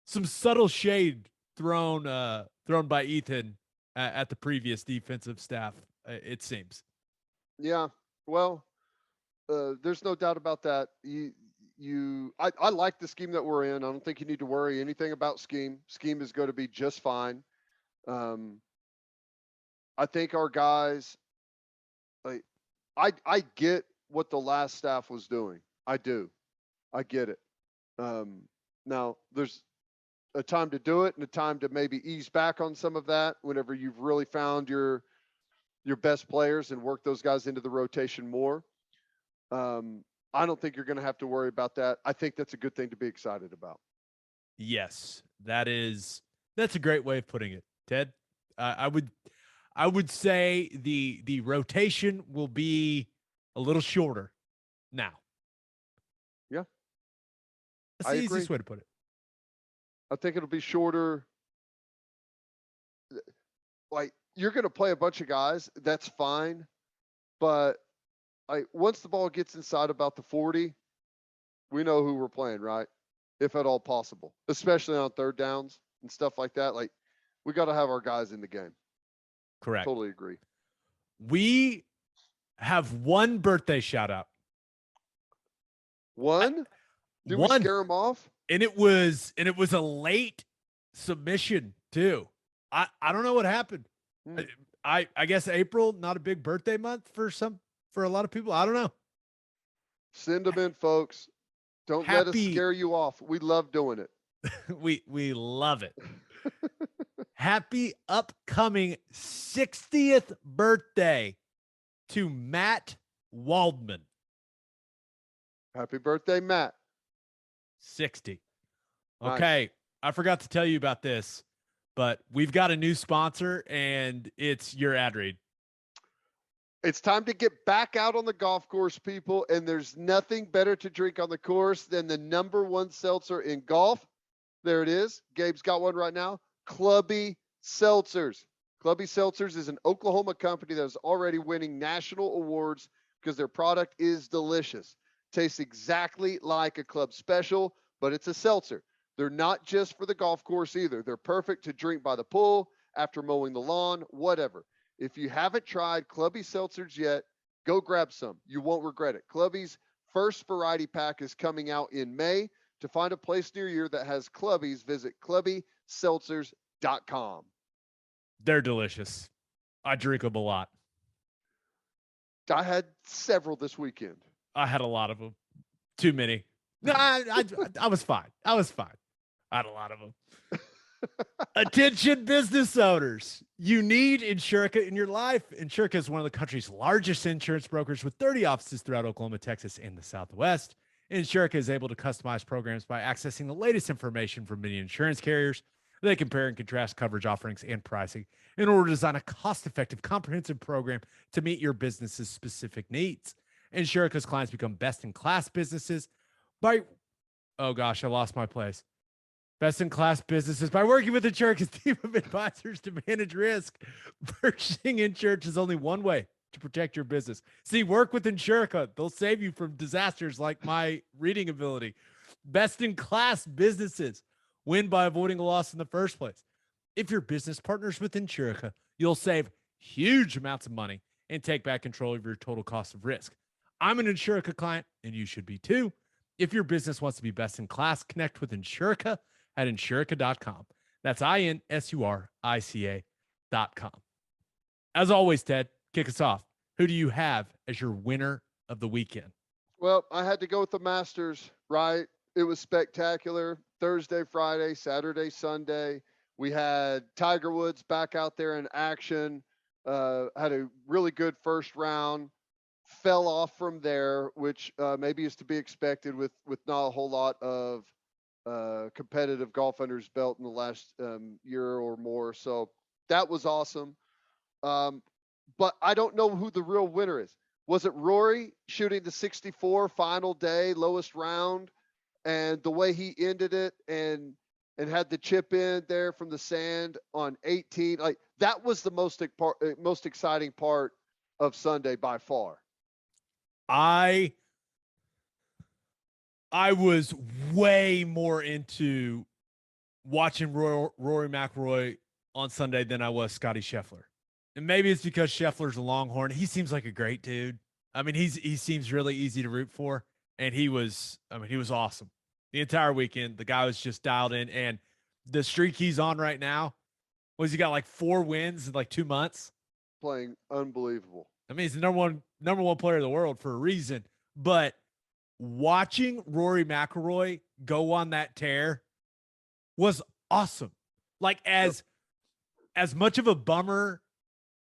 Some subtle shade thrown by Ethan at the previous defensive staff, it seems. Yeah. Well, there's no doubt about that. I like the scheme that we're in. I don't think you need to worry anything about scheme. Scheme is going to be just fine. I think our guys, I get what the last staff was doing. I do. I get it. Now there's a time to do it and a time to maybe ease back on some of that whenever you've really found your best players and work those guys into the rotation more. I don't think you're going to have to worry about that. I think that's a good thing to be excited about. Yes, that's a great way of putting it, Ted. I would say the rotation will be a little shorter now. Yeah. That's the easiest way to put it. I think it'll be shorter. Like, you're going to play a bunch of guys. That's fine. But once the ball gets inside about the 40, we know who we're playing, right? If at all possible, especially on third downs and stuff like that. Like, we got to have our guys in the game. Correct. Totally agree. We have one birthday shout out. One? Did we scare him off? And it was a late submission too. I don't know what happened. I guess April, not a big birthday month for a lot of people. I don't know. Send them in, folks. Don't let us scare you off. We love doing it. we love it. Happy upcoming 60th birthday to Matt Waldman. Happy birthday, Matt. 60. Okay. Nice. I forgot to tell you about this, but we've got a new sponsor, and it's your ad read. It's time to get back out on the golf course, people, and there's nothing better to drink on the course than the #1 seltzer in golf. There it is. Gabe's got one right now. Clubby Seltzers. Clubby Seltzers is an Oklahoma company that is already winning national awards because their product is delicious. Tastes exactly like a club special, but it's a seltzer. They're not just for the golf course either. They're perfect to drink by the pool, after mowing the lawn, whatever. If you haven't tried Clubby Seltzers yet, go grab some. You won't regret it. Clubby's first variety pack is coming out in May. To find a place near you that has Clubbies, visit clubbyseltzers.com. They're delicious. I drink them a lot. I had several this weekend. I had a lot of them. Too many. No, I was fine. I had a lot of them. Attention business owners. You need Insurica in your life. Insurica is one of the country's largest insurance brokers with 30 offices throughout Oklahoma, Texas, and the Southwest. Insurica is able to customize programs by accessing the latest information from many insurance carriers. They compare and contrast coverage offerings and pricing in order to design a cost-effective, comprehensive program to meet your business's specific needs. Insurica's clients become best-in-class businesses by, oh gosh, I lost my place. Best-in-class businesses by working with Insurica's team of advisors to manage risk. Purchasing insurance is only one way to protect your business. See, work with Insurica. They'll save you from disasters like my reading ability. Best-in-class businesses win by avoiding a loss in the first place. If your business partners with Insurica, you'll save huge amounts of money and take back control of your total cost of risk. I'm an Insurica client, and you should be too. If your business wants to be best in class, connect with Insurica at Insurica.com. That's INSURICA.com. As always, Ted, kick us off. Who do you have as your winner of the weekend? Well, I had to go with the Masters, right? It was spectacular. Thursday, Friday, Saturday, Sunday. We had Tiger Woods back out there in action. Had a really good first round. Fell off from there, which maybe is to be expected with not a whole lot of competitive golf under his belt in the last year or more. So that was awesome. But I don't know who the real winner is. Was it Rory shooting the 64 final day, lowest round, and the way he ended it and had the chip in there from the sand on 18? Like, that was the most exciting part of Sunday by far. I was way more into watching Rory McIlroy on Sunday than I was Scotty Scheffler. And maybe it's because Scheffler's a Longhorn. He seems like a great dude. I mean, he seems really easy to root for. And he was awesome. The entire weekend, the guy was just dialed in. And the streak he's on right now, he got like 4 wins in like 2 months? Playing unbelievable. I mean, he's the number one player in the world for a reason. But watching Rory McIlroy go on that tear was awesome. Like, as much of a bummer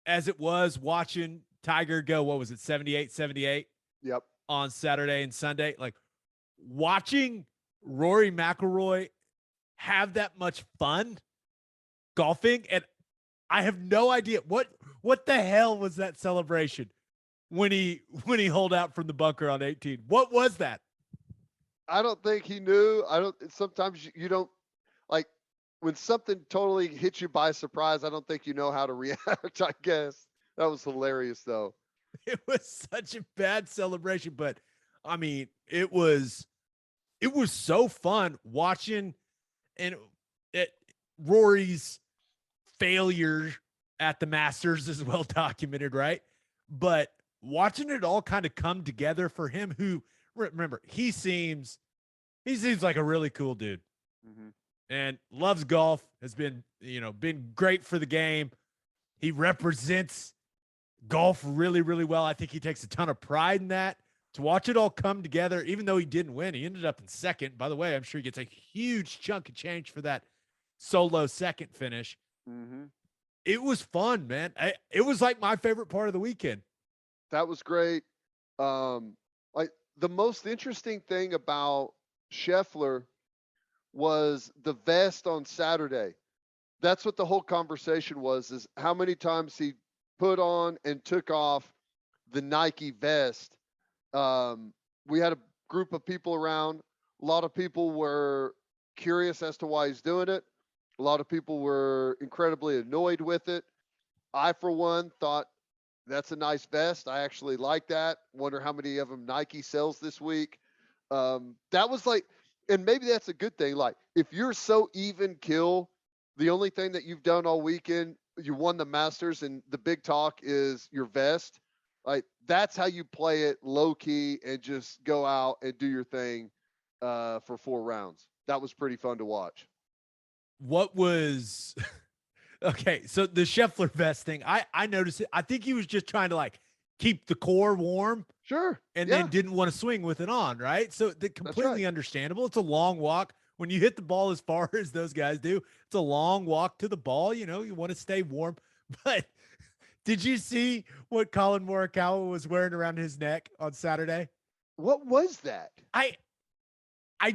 as it was watching Tiger go, what was it, 78? Yep. On Saturday and Sunday. Like, watching Rory McIlroy have that much fun golfing, and I have no idea what the hell was that celebration when he holed out from the bunker on 18. What was that? I don't think he knew. Sometimes you don't, like, when something totally hits you by surprise, I don't think you know how to react, I guess. That was hilarious, though. It was such a bad celebration, but I mean, it was so fun watching and it, Rory's failure at the Masters is well documented, right? But watching it all kind of come together for him, who remember he seems like a really cool dude Mm-hmm. and loves golf, has been been great for the game. He represents golf really, really well. I think he takes a ton of pride in that. To watch it all come together, even though he didn't win, he ended up in second. By the way, I'm sure he gets a huge chunk of change for that solo second finish. Mm-hmm. It was fun, man. It was like my favorite part of the weekend. That was great. Like the most interesting thing about Scheffler was the vest on Saturday. That's what the whole conversation was, is how many times he put on and took off the Nike vest. We had a group of people around. A lot of people were curious as to why he's doing it. A lot of people were incredibly annoyed with it. I, for one, thought that's a nice vest. I actually like that. Wonder how many of them Nike sells this week. That was like, and maybe that's a good thing. Like, if you're so even kill, the only thing that you've done all weekend, you won the Masters, and the big talk is your vest. Like, that's how you play it low key and just go out and do your thing for 4 rounds. That was pretty fun to watch. What was okay? So the Scheffler vest thing, I noticed it. I think he was just trying to like keep the core warm Sure. and Yeah, then didn't want to swing with it on, right? So the that's right. completely understandable. It's a long walk. When you hit the ball as far as those guys do, it's a long walk to the ball. You want to stay warm. But did you see what Colin Morikawa was wearing around his neck on Saturday? What was that? I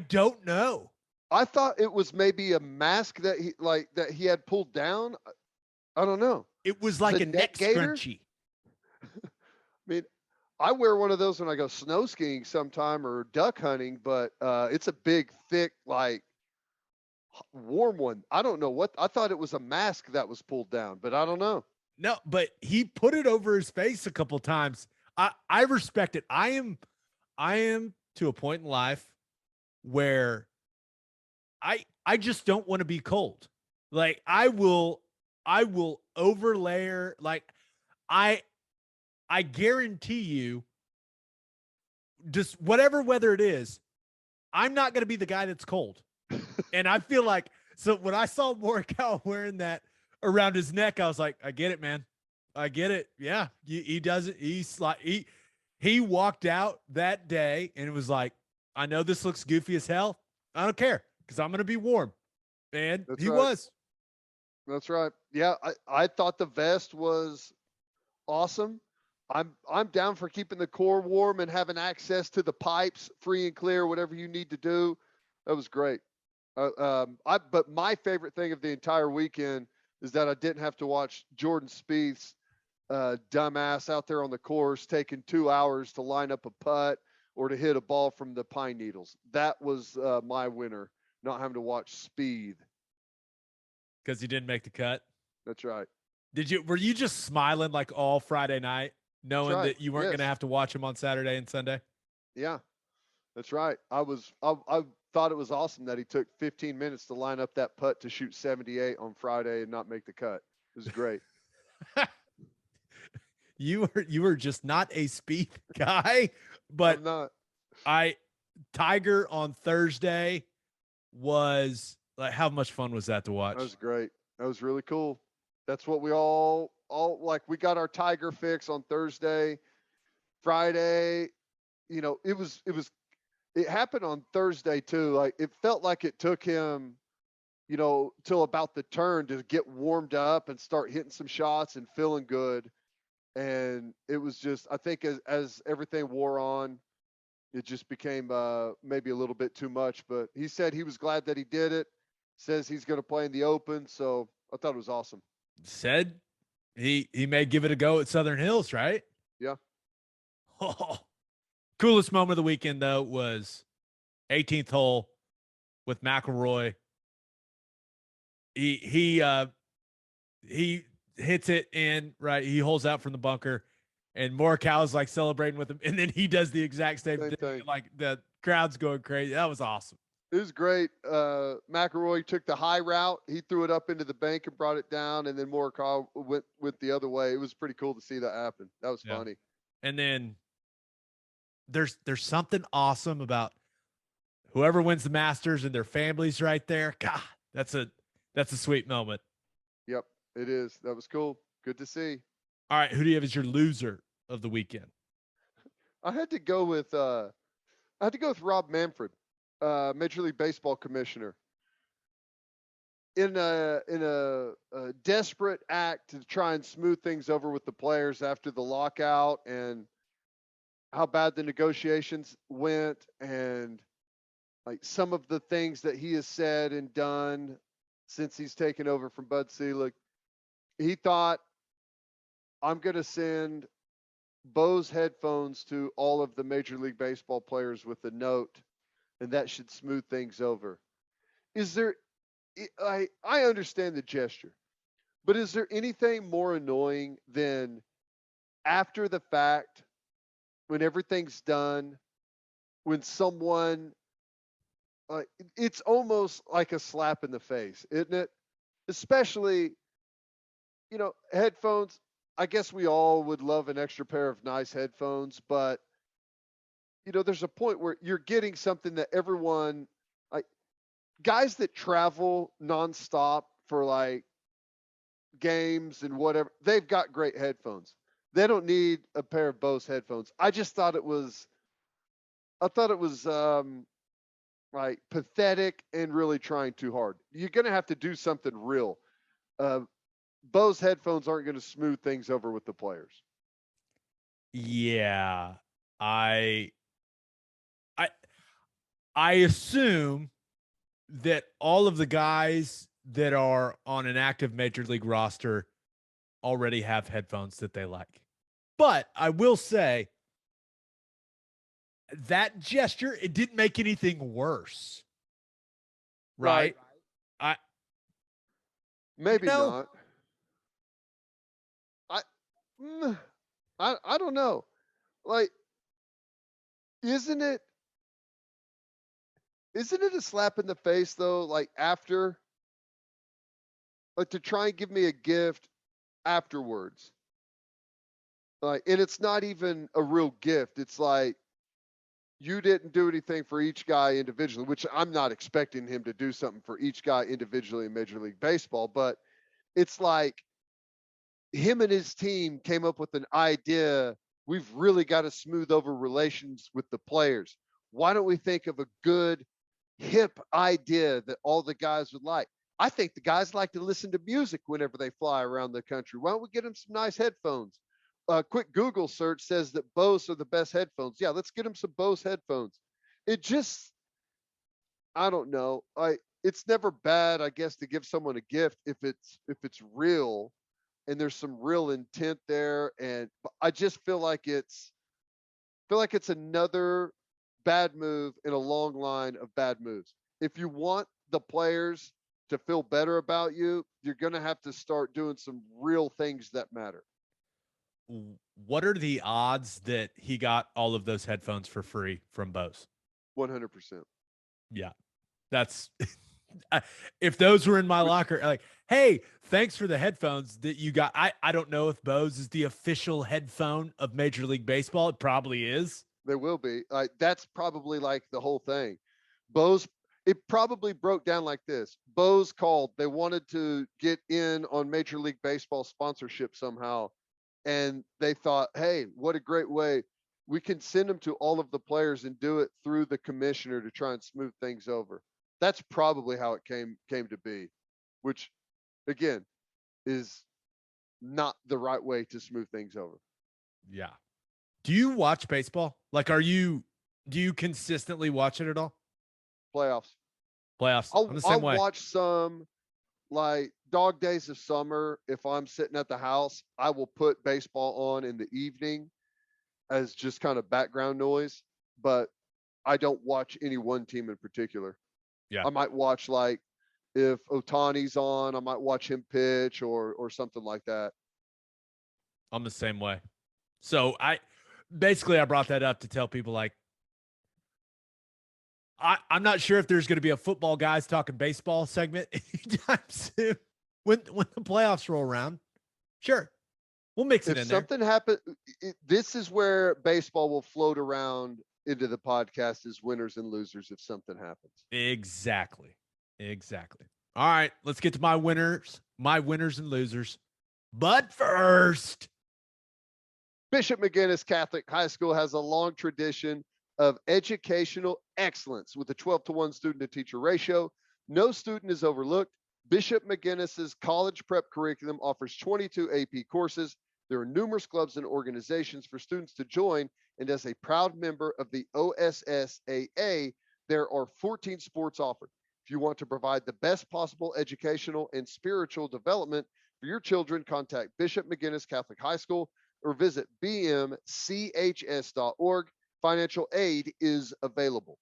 don't know. I thought it was maybe a mask that he had pulled down. I don't know. It was The like a neck neck gaiter? scrunchie. I mean, I wear one of those when I go snow skiing sometime or duck hunting, but it's a big, thick, like warm one. I don't know what. I thought it was a mask that was pulled down, but I don't know. No, but he put it over his face a couple times. I respect it. I am to a point in life where I just don't want to be cold. Like I will overlayer. Like I I guarantee you, just whatever weather it is, I'm not going to be the guy that's cold. And I feel like, so when I saw Morikawa wearing that around his neck, I was like, I get it, man. I get it. Yeah, he does it. He walked out that day and it was like, I know this looks goofy as hell. I don't care because I'm going to be warm. And That's he right. was. That's right. Yeah, I thought the vest was awesome. I'm down for keeping the core warm and having access to the pipes free and clear, whatever you need to do. That was great. But my favorite thing of the entire weekend is that I didn't have to watch Jordan Spieth's dumbass out there on the course taking 2 hours to line up a putt or to hit a ball from the pine needles. That was my winner, not having to watch Speed. Because he didn't make the cut. That's right. Were you just smiling like all Friday night, That's knowing right. that you weren't going to Yes. have to watch him on Saturday and Sunday? Yeah, that's right. I thought it was awesome that he took 15 minutes to line up that putt to shoot 78 on Friday and not make the cut. It was great. You were just not a speed guy, but I'm not. Tiger on Thursday was like, how much fun was that to watch? That was great. That was really cool. That's what we all like. We got our Tiger fix on Thursday. Friday, it happened on Thursday too. Like, it felt like it took him, till about the turn to get warmed up and start hitting some shots and feeling good. And it was just, I think as everything wore on, it just became maybe a little bit too much. But he said he was glad that he did it. Says he's going to play in the Open. So I thought it was awesome. Said he may give it a go at Southern Hills, right? Yeah. Oh, coolest moment of the weekend though was 18th hole with McIlroy he hits it in, right. He holds out from the bunker, and Morikawa's like celebrating with him, and then he does the exact same Same thing. thing. Like the crowd's going crazy. That was awesome. It was great. McElroy took the high route. He threw it up into the bank and brought it down, and then Morikawa went the other way. It was pretty cool to see that happen. That was funny. And then there's something awesome about whoever wins the Masters and their families right there. God, that's a sweet moment. Yep, it is. That was cool. Good to see. All right, who do you have as your loser of the weekend? I had to go with Rob Manfred, Major League Baseball commissioner. In a desperate act to try and smooth things over with the players after the lockout and how bad the negotiations went, and like some of the things that he has said and done since he's taken over from Bud Selig, he thought, I'm going to send Bose headphones to all of the Major League Baseball players with a note, and that should smooth things over. Is there, I understand the gesture, but is there anything more annoying than after the fact, when everything's done, when someone, it's almost like a slap in the face, isn't it? Especially, headphones. I guess we all would love an extra pair of nice headphones, but there's a point where you're getting something that everyone, like guys that travel nonstop for like games and whatever, they've got great headphones. They don't need a pair of Bose headphones. I thought it was like pathetic and really trying too hard. You're going to have to do something real. Bose headphones aren't going to smooth things over with the players. Yeah. I assume that all of the guys that are on an active major league roster already have headphones that they like. But I will say that gesture, it didn't make anything worse. Right? Maybe not. I don't know. Like, isn't it a slap in the face though? Like after, like to try and give me a gift afterwards. Like, and it's not even a real gift. It's like, you didn't do anything for each guy individually, which I'm not expecting him to do something for each guy individually in Major League Baseball, but it's like him and his team came up with an idea. We've really got to smooth over relations with the players. Why don't we think of a good, hip idea that all the guys would like? I think the guys like to listen to music whenever they fly around the country. Why don't we get them some nice headphones? A quick Google search says that Bose are the best headphones. Yeah, let's get them some Bose headphones. It just, I don't know. It's never bad, I guess, to give someone a gift if it's real and there's some real intent there. And I just feel like it's another bad move in a long line of bad moves. If you want the players to feel better about you, you're going to have to start doing some real things that matter. What are the odds that he got all of those headphones for free from Bose? 100%. Yeah. That's if those were in my locker, like, hey, thanks for the headphones that you got. I don't know if Bose is the official headphone of Major League Baseball. It probably is. There will be. That's probably like the whole thing. Bose, it probably broke down like this. Bose called. They wanted to get in on Major League Baseball sponsorship somehow. And they thought, hey, what a great way. We can send them to all of the players and do it through the commissioner to try and smooth things over. That's probably how it came to be, which, again, is not the right way to smooth things over. Yeah. Do you watch baseball? Like, do you consistently watch it at all? Playoffs. I'll watch some, like dog days of summer. If I'm sitting at the house, I will put baseball on in the evening as just kind of background noise, but I don't watch any one team in particular. Yeah. I might watch like If Otani's on, I might watch him pitch or something like that. I'm the same way. So I brought that up to tell people like, I'm not sure if there's going to be a football guys talking baseball segment anytime soon when the playoffs roll around. Sure, we'll mix it If in there. something happens, this is where baseball will float around into the podcast as winners and losers if something happens. Exactly. All right, let's get to my winners and losers. But first, Bishop McGuinness Catholic High School has a long tradition of educational excellence with a 12-to-1 student-to-teacher ratio. No student is overlooked. Bishop McGuinness's college prep curriculum offers 22 AP courses. There are numerous clubs and organizations for students to join, and as a proud member of the OSSAA, there are 14 sports offered. If you want to provide the best possible educational and spiritual development for your children, contact Bishop McGuinness Catholic High School or visit bmchs.org. Financial aid is available.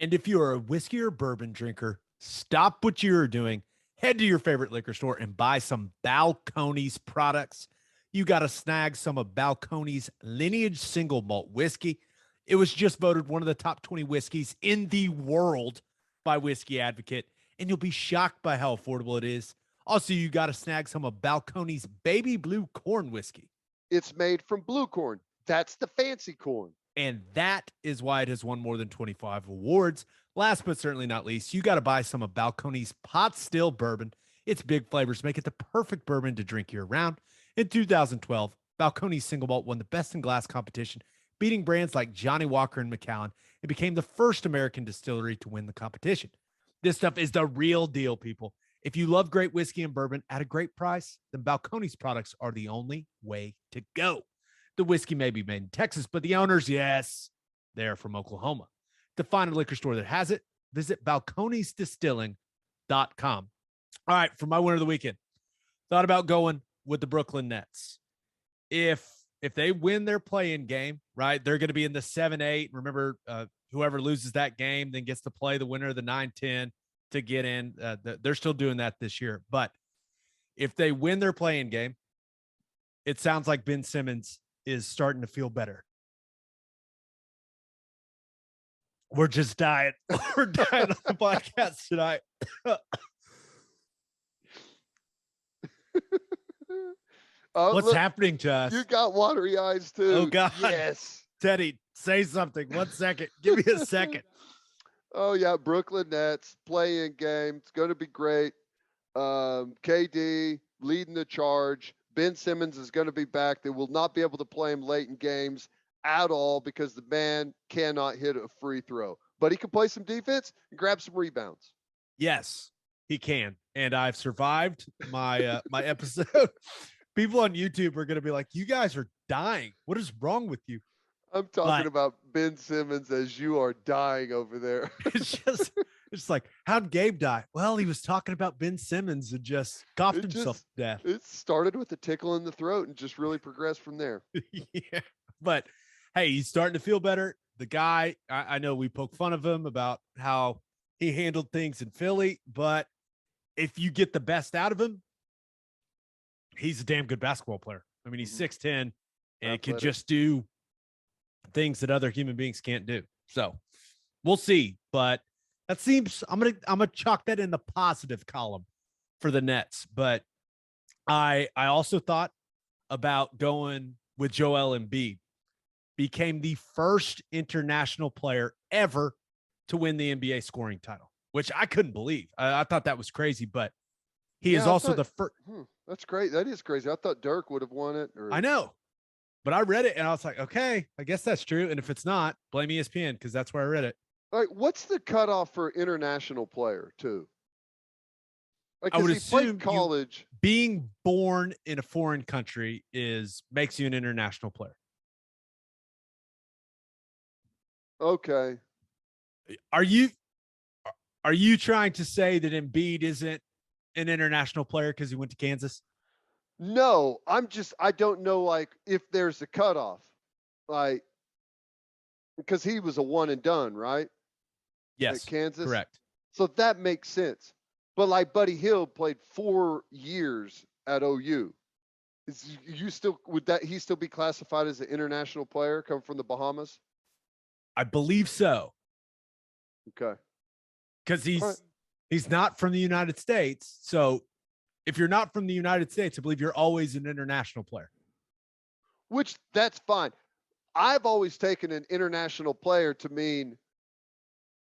And if you're a whiskey or bourbon drinker, stop what you're doing, head to your favorite liquor store and buy some Balcones products. You got to snag some of Balcones Lineage Single Malt Whiskey. It was just voted one of the top 20 whiskeys in the world by Whiskey Advocate, and you'll be shocked by how affordable it is. Also, you got to snag some of Balcones Baby Blue Corn Whiskey. It's made from blue corn. That's the fancy corn. And that is why it has won more than 25 awards. Last but certainly not least, you got to buy some of Balcones Pot Still Bourbon. Its big flavors make it the perfect bourbon to drink year-round. In 2012, Balcones Single Malt won the Best in Glass competition, beating brands like Johnny Walker and Macallan. It became the first American distillery to win the competition. This stuff is the real deal, people. If you love great whiskey and bourbon at a great price, then Balcones products are the only way to go. The whiskey may be made in Texas, but the owners, yes, they're from Oklahoma. To find a liquor store that has it, visit balconesdistilling.com. All right, for my winner of the weekend, thought about going with the Brooklyn Nets. If they win their play-in game, right, they're going to be in the 7-8. Remember, whoever loses that game then gets to play the winner of the 9-10 to get in. They're still doing that this year. But if they win their play-in game, it sounds like Ben Simmons is starting to feel better. We're just dying. We're dying on the podcast tonight. What's happening to us? You got watery eyes too. Oh, God. Yes. Teddy, say something. 1 second. Give me a second. Oh, yeah. Brooklyn Nets play-in game. It's going to be great. KD leading the charge. Ben Simmons is going to be back. They will not be able to play him late in games at all because the man cannot hit a free throw. But he can play some defense and grab some rebounds. Yes, he can. And I've survived my my episode. People on YouTube are going to be like, you guys are dying. What is wrong with you? I'm talking about Ben Simmons as you are dying over there. It's like, how'd Gabe die? Well, he was talking about Ben Simmons and just coughed himself to death. It started with a tickle in the throat and just really progressed from there. Yeah. But hey, he's starting to feel better. The guy, I know we poke fun of him about how he handled things in Philly, but if you get the best out of him, he's a damn good basketball player. I mean, he's 6'10" and can just do things that other human beings can't do. So we'll see. But that seems I'm gonna chalk that in the positive column for the Nets. But I also thought about going with Joel Embiid. Became the first international player ever to win the NBA scoring title, which I couldn't believe. I thought that was crazy, but he is also the first. That's great. That is crazy. I thought Dirk would have won it. I know, but I read it and I was like, okay, I guess that's true. And if it's not, blame ESPN because that's where I read it. All right, what's the cutoff for international player too? Like, I would he assume played college. Being born in a foreign country makes you an international player. Okay. Are you trying to say that Embiid isn't an international player because he went to Kansas? No, I don't know, like, if there's a cutoff, like, because he was a one and done, right? Yes. At Kansas. Correct. So that makes sense. But like Buddy Hield played 4 years at OU. Is you still would that he still be classified as an international player come from the Bahamas? I believe so. Okay. Because All right. he's not from the United States. So if you're not from the United States, I believe you're always an international player. Which that's fine. I've always taken an international player to mean,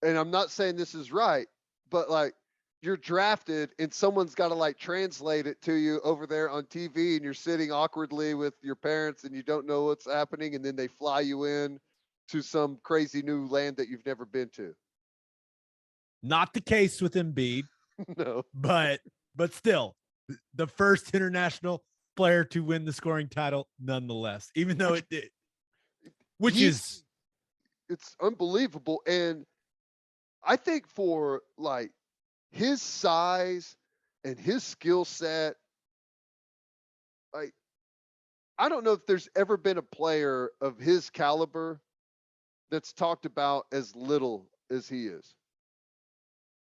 and I'm not saying this is right, but like you're drafted and someone's got to like translate it to you over there on TV and you're sitting awkwardly with your parents and you don't know what's happening and then they fly you in to some crazy new land that you've never been to. Not the case with Embiid, No. but still the first international player to win the scoring title nonetheless, even though it did, it's unbelievable. And I think for like his size and his skill set, like I don't know if there's ever been a player of his caliber that's talked about as little as he is.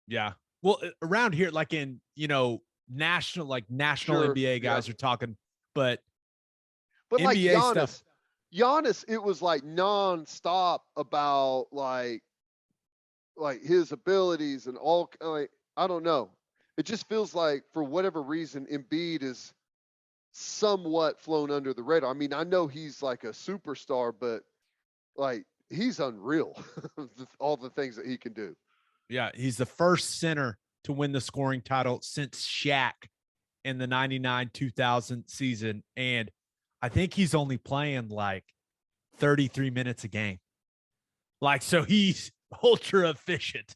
Yeah. Well, around here, like in, national Sure, NBA guys yeah. are talking, but NBA like Giannis, stuff. Giannis, it was like nonstop about like his abilities and all. Like I don't know. It just feels like for whatever reason, Embiid is somewhat flown under the radar. I mean, I know he's like a superstar, but like he's unreal. All the things that he can do. Yeah, he's the first center to win the scoring title since Shaq in the 99-2000 season. And I think he's only playing like 33 minutes a game. Like, so he's ultra efficient.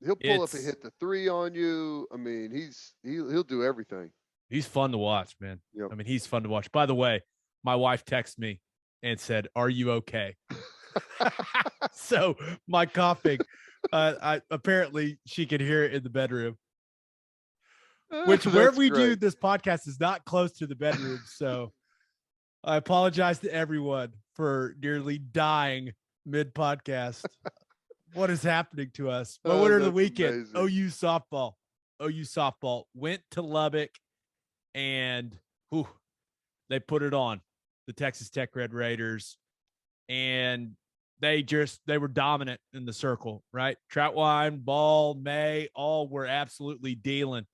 He'll pull up and hit the three on you. I mean, he'll do everything. He's fun to watch, man. Yep. I mean, he's fun to watch. By the way, my wife texted me and said, "Are you okay?" So my coughing, apparently she could hear it in the bedroom. Which where we do this podcast is not close to the bedroom. So I apologize to everyone for nearly dying mid-podcast. What is happening to us? But what are the weekend? Amazing. OU softball went to Lubbock and they put it on the Texas Tech Red Raiders. And they were dominant in the circle, right? Troutwine, Ball, May, all were absolutely dealing.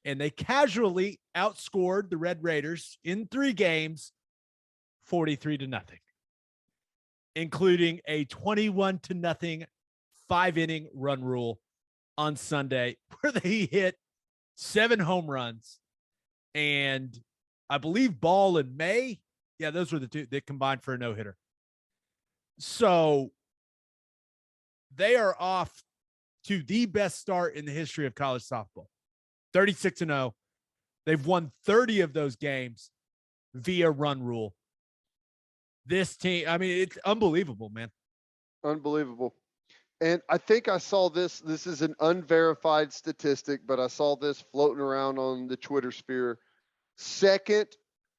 And they casually outscored the Red Raiders in 3 games, 43-0, including a 21-0 5-inning run rule on Sunday, where they hit 7 home runs. And I believe Ball and May, yeah, those were the 2 that combined for a no-hitter. So they are off to the best start in the history of college softball. 36-0. They've won 30 of those games via run rule. This team, I mean, it's unbelievable, man. Unbelievable. And I think I saw this. This is an unverified statistic, but I saw this floating around on the Twitter sphere. Second,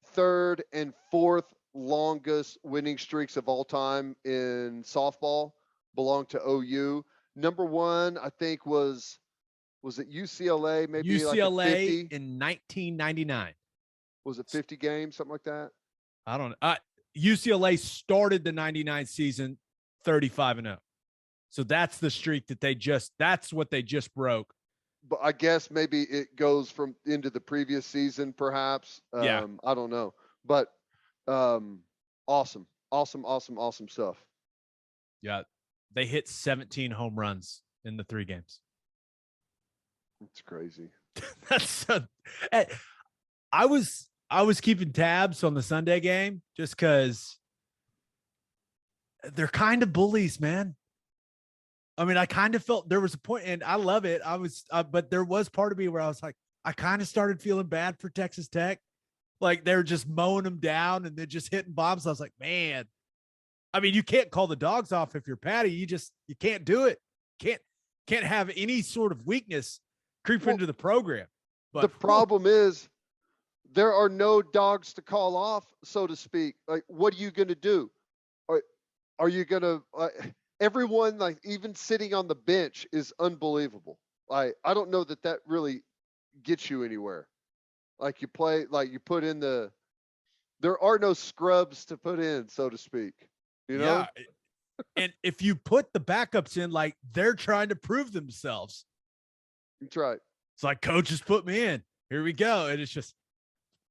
third, and fourth longest winning streaks of all time in softball belong to OU. Number 1, I think, was it UCLA? Maybe UCLA like 50? In 1999. Was it 50 games, something like that? I don't know. UCLA started the 99 season 35-0. So that's the streak that that's what they just broke. But I guess maybe it goes from into the previous season, perhaps. Yeah. I don't know. But awesome stuff. Yeah. They hit 17 home runs in the 3 games. It's crazy. I was keeping tabs on the Sunday game just because they're kind of bullies, man. I mean, I kind of felt there was a point, and I love it. But there was part of me where I was like, I kind of started feeling bad for Texas Tech. Like they were just mowing them down and then just hitting bombs. I was like, man, I mean, you can't call the dogs off if you're Patty. You can't do it. Can't have any sort of weakness creep into the program. But the problem is there are no dogs to call off, so to speak. Like, what are you going to do? Are you going to everyone, like even sitting on the bench, is unbelievable. Like, I don't know that really gets you anywhere. Like, you play, like, you put in there are no scrubs to put in, so to speak. You Yeah. know? And if you put the backups in, like they're trying to prove themselves. That's right. It's like, coach just put me in. Here we go. And it's just,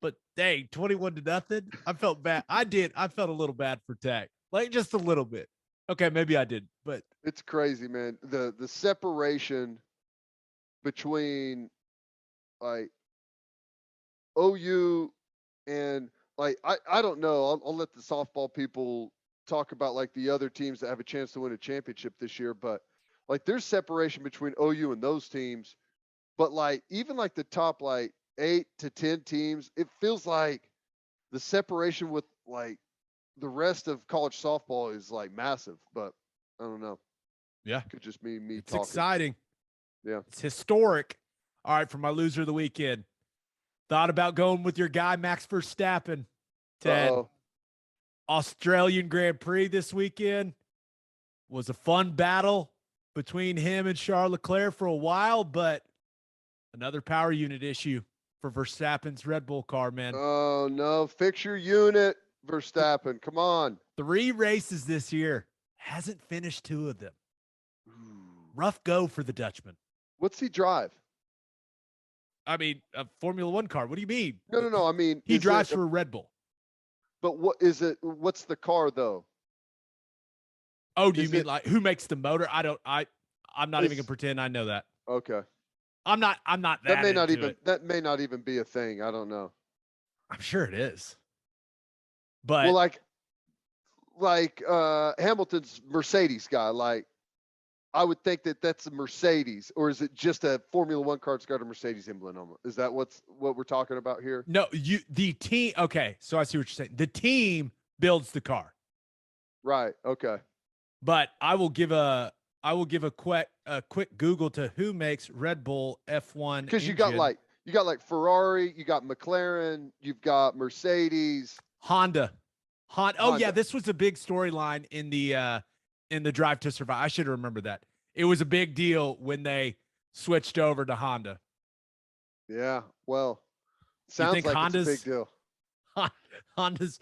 but dang, 21-0. I felt bad. I felt a little bad for Tech. Like just a little bit. Okay, maybe I did, but It's crazy, man. The separation between, like, OU and, like, I don't know. I'll let the softball people talk about, like, the other teams that have a chance to win a championship this year, but, like, there's separation between OU and those teams. But, like, even, like, the top, like, 8 to 10 teams, it feels like the separation with, like, the rest of college softball is, like, massive. But I don't know. yeah, Could just be me it's talking. exciting. Yeah. It's historic. All right, for my loser of the weekend. Thought about going with your guy, Max Verstappen, Ted. Uh-oh. Australian Grand Prix this weekend was a fun battle between him and Charles Leclerc for a while, but another power unit issue for Verstappen's Red Bull car, man. Oh, no. Fix your unit, Verstappen. Come on. 3 races this year. Hasn't finished 2 of them. Ooh. Rough go for the Dutchman. What's he drive? I mean, a Formula One car. What do you mean? No. I mean, He is drives it, for a Red Bull. but what is it? What's the car, though? Oh, do you Is mean it, like who makes the motor? I'm not even gonna is, pretend I know that. okay. I'm not that into it. That may not even be a thing. I don't know. I'm sure it is. Well, But like Hamilton's Mercedes guy, like, I would think that's a Mercedes, or is it just a Formula One car that's got a Mercedes emblem on it? Is that what we're talking about here? no, the team. Okay, so I see what you're saying. The team builds the car, Right. Okay. but I will give a quick Google to who makes Red Bull F1 Because engine. you got like Ferrari, you got McLaren, you've got Mercedes, Honda. Oh yeah, Honda. this was a big storyline in the Drive to Survive. I should remember that. It was a big deal when they switched over to Honda. Yeah. Well, You sounds think like it's a big deal. Honda's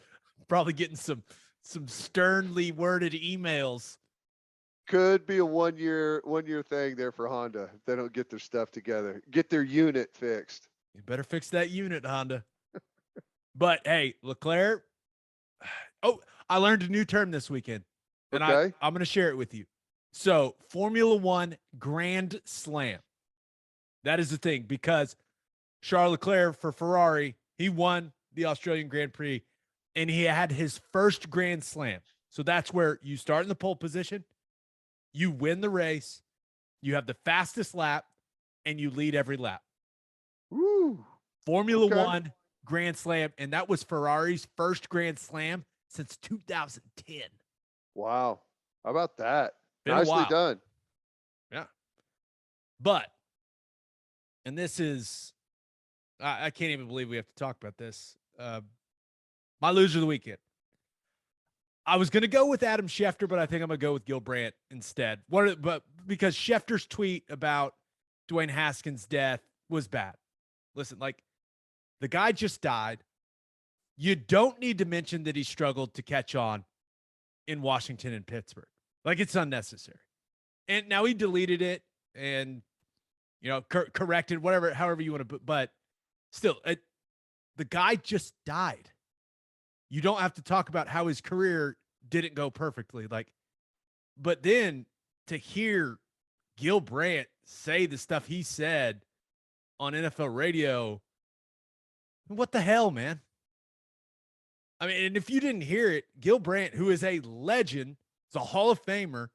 probably getting some sternly worded emails. Could be a one year thing there for Honda if they don't get their stuff together, get their unit fixed. You better fix that unit, Honda. But hey, Leclerc. Oh, I learned a new term this weekend, and Okay. I'm going to share it with you. So, Formula One Grand Slam. That is the thing, because Charles Leclerc for Ferrari, he won the Australian Grand Prix, and he had his first Grand Slam. So that's where you start in the pole position, you win the race, you have the fastest lap, and you lead every lap. Woo. Formula Okay. One Grand Slam, and that was Ferrari's first Grand Slam since 2010. Wow. How about that? Been a Nicely while. done. Yeah. But, and this is, I can't even believe we have to talk about this. My loser of the weekend. I was going to go with Adam Schefter, but I think I'm going to go with Gil Brandt instead. But because Schefter's tweet about Dwayne Haskins' death was bad. Listen, like, the guy just died. You don't need to mention that he struggled to catch on in Washington and Pittsburgh. Like, it's unnecessary. And now he deleted it and, corrected, however you want to put, but still, the guy just died. You don't have to talk about how his career didn't go perfectly. But then to hear Gil Brandt say the stuff he said on NFL radio, what the hell, man? I mean, and if you didn't hear it, Gil Brandt, who is a legend, is a Hall of Famer,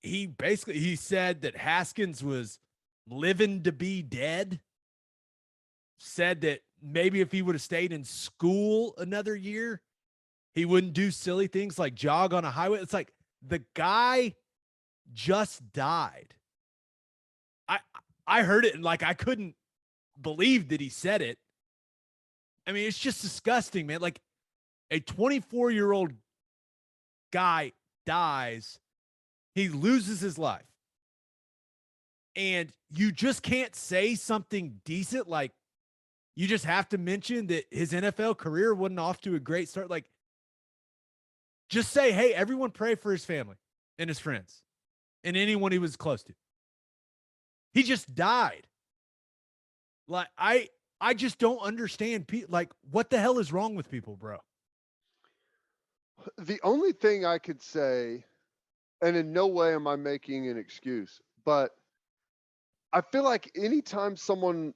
he said that Haskins was living to be dead, said that maybe if he would have stayed in school another year, he wouldn't do silly things like jog on a highway. It's like the guy just died. I heard it and like I couldn't believe that he said it. I mean, it's just disgusting, man. Like a 24-year-old guy dies. He loses his life. and you just can't say something decent. Like, you just have to mention that his NFL career wasn't off to a great start. Like, just say, hey, everyone pray for his family and his friends and anyone he was close to. He just died. Like, I just don't understand. Like, what the hell is wrong with people, bro? The only thing I could say, and in no way am I making an excuse, but I feel like anytime someone,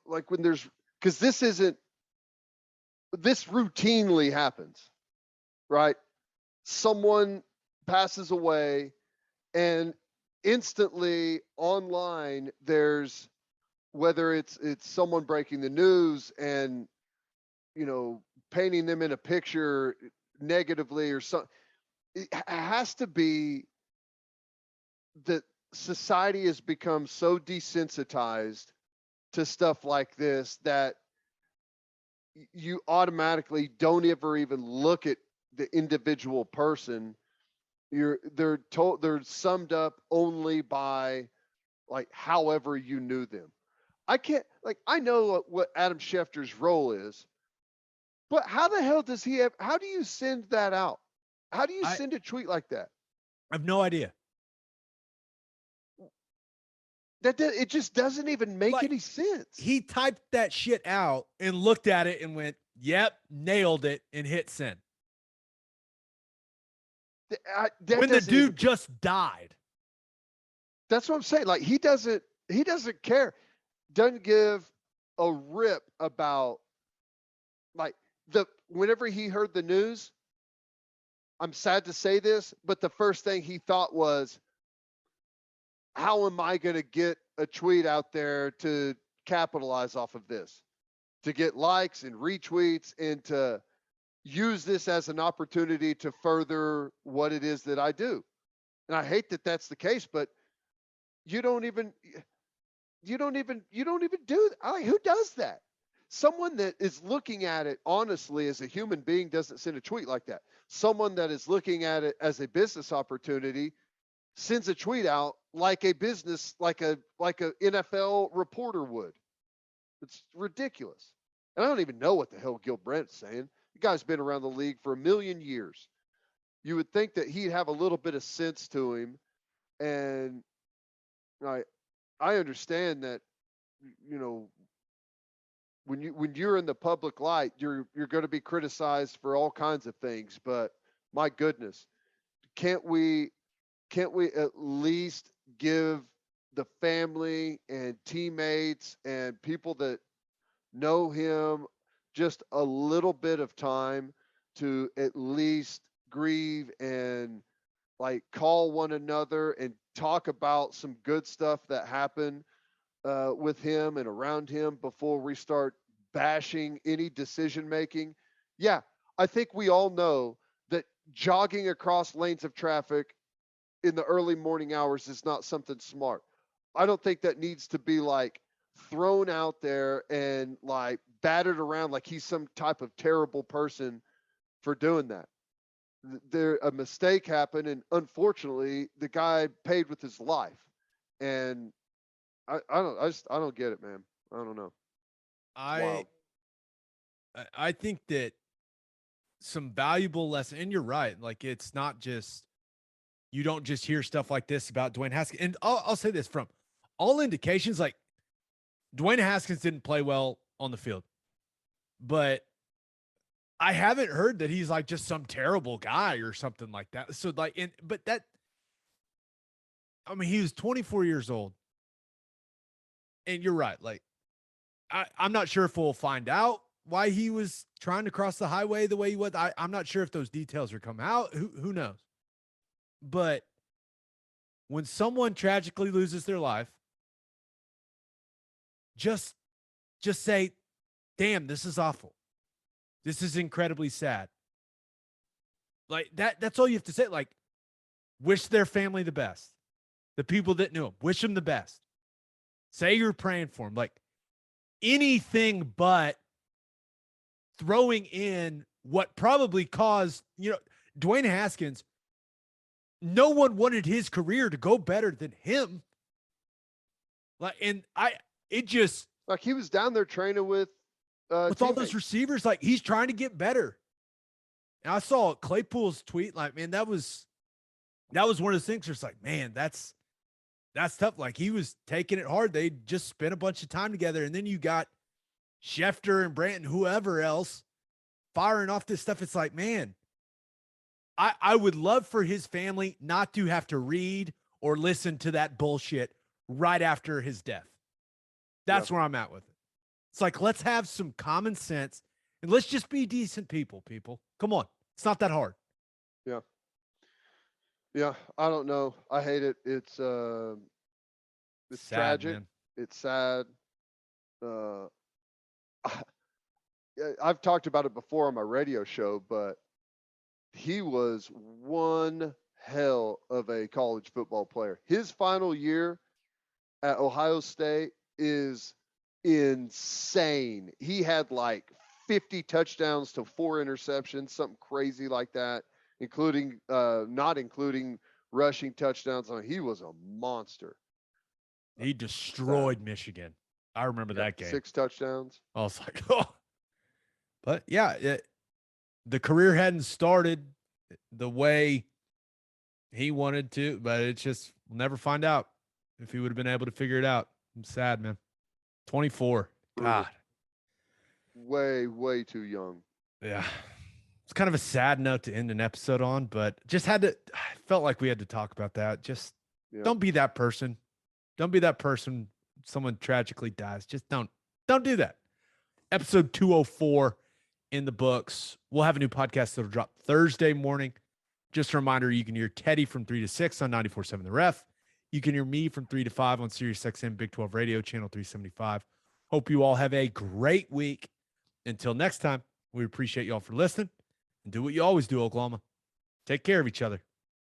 like when there's, because this routinely happens, right? Someone passes away and instantly online there's, whether it's someone breaking the news and, you know, painting them in a picture negatively or something, it has to be that society has become so desensitized to stuff like this that you automatically don't ever even look at the individual person. They're summed up only by like however you knew them. I know what Adam Schefter's role is, but how the hell does he have, how do you send that out? How do you send a tweet like that? I have no idea. It just doesn't even make any sense. He typed that shit out and looked at it and went, yep, nailed it, and hit send. When the dude just died. That's what I'm saying. Like, he doesn't care. Doesn't give a rip about, like, whenever he heard the news, I'm sad to say this, but the first thing he thought was, how am I going to get a tweet out there to capitalize off of this, to get likes and retweets and to use this as an opportunity to further what it is that I do? And I hate that that's the case, but you don't even do that. Like, who does that? Someone that is looking at it honestly as a human being doesn't send a tweet like that. Someone that is looking at it as a business opportunity sends a tweet out like a business, like a NFL reporter would. It's ridiculous. And I don't even know what the hell Gil Brandt's saying. The guy's been around the league for 1,000,000 years. You would think that he'd have a little bit of sense to him. And I understand that, you know, when you're in the public light, you're going to be criticized for all kinds of things. But my goodness, can't we at least give the family and teammates and people that know him just a little bit of time to at least grieve and like call one another and talk about some good stuff that happened with him and around him before we start bashing any decision making? Yeah, I think we all know that jogging across lanes of traffic in the early morning hours is not something smart. I don't think that needs to be like thrown out there and like battered around like he's some type of terrible person for doing that. A mistake happened, and unfortunately the guy paid with his life. And I don't get it, man. I don't know. I think that some valuable lesson, and you're right. Like, it's not just, you don't just hear stuff like this about Dwayne Haskins. And I'll say this, from all indications, like, Dwayne Haskins didn't play well on the field, but I haven't heard that he's like just some terrible guy or something like that. So like, I mean, he was 24 years old. And you're right. Like, I'm not sure if we'll find out why he was trying to cross the highway the way he was. I'm not sure if those details are come out. Who knows? But when someone tragically loses their life, just say, damn, this is awful. This is incredibly sad. Like, that's all you have to say. Like, wish their family the best. The people that knew him, wish them the best. Say you're praying for him. Like, anything but throwing in what probably caused, Dwayne Haskins, no one wanted his career to go better than him. Like, and it just, like he was down there training with all teammates. those receivers, like he's trying to get better. And I saw Claypool's tweet, like, man, that was one of those things where it's like, man, that's tough. Like he was taking it hard. They just spent a bunch of time together. And then you got Schefter and Brandt and whoever else firing off this stuff. It's like, man, I would love for his family not to have to read or listen to that bullshit right after his death. That's where I'm at with it. It's like, let's have some common sense and let's just be decent people. Come on. It's not that hard. Yeah. Yeah. I don't know. I hate it. It's sad, tragic. Man. It's sad. I've talked about it before on my radio show, but he was one hell of a college football player. His final year at Ohio State is insane. He had like 50 touchdowns to 4 interceptions, something crazy like that, including not including rushing touchdowns. He was a monster. He destroyed Michigan. I remember that game. 6 touchdowns. I was like, oh. But yeah, the career hadn't started the way he wanted to, but it's just, we'll never find out if he would have been able to figure it out. I'm sad, man. 24. God. Way, way too young. Yeah. It's kind of a sad note to end an episode on, but just I felt like we had to talk about that. Just don't be that person. Don't be that person. Someone tragically dies. Just don't do that. Episode 204 in the books. We'll have a new podcast that'll drop Thursday morning. Just a reminder, you can hear Teddy from 3 to 6 on 94.7 The Ref. You can hear me from 3 to 5 on Sirius XM Big 12 Radio, channel 375. Hope you all have a great week. Until next time, we appreciate y'all for listening. And do what you always do, Oklahoma. Take care of each other.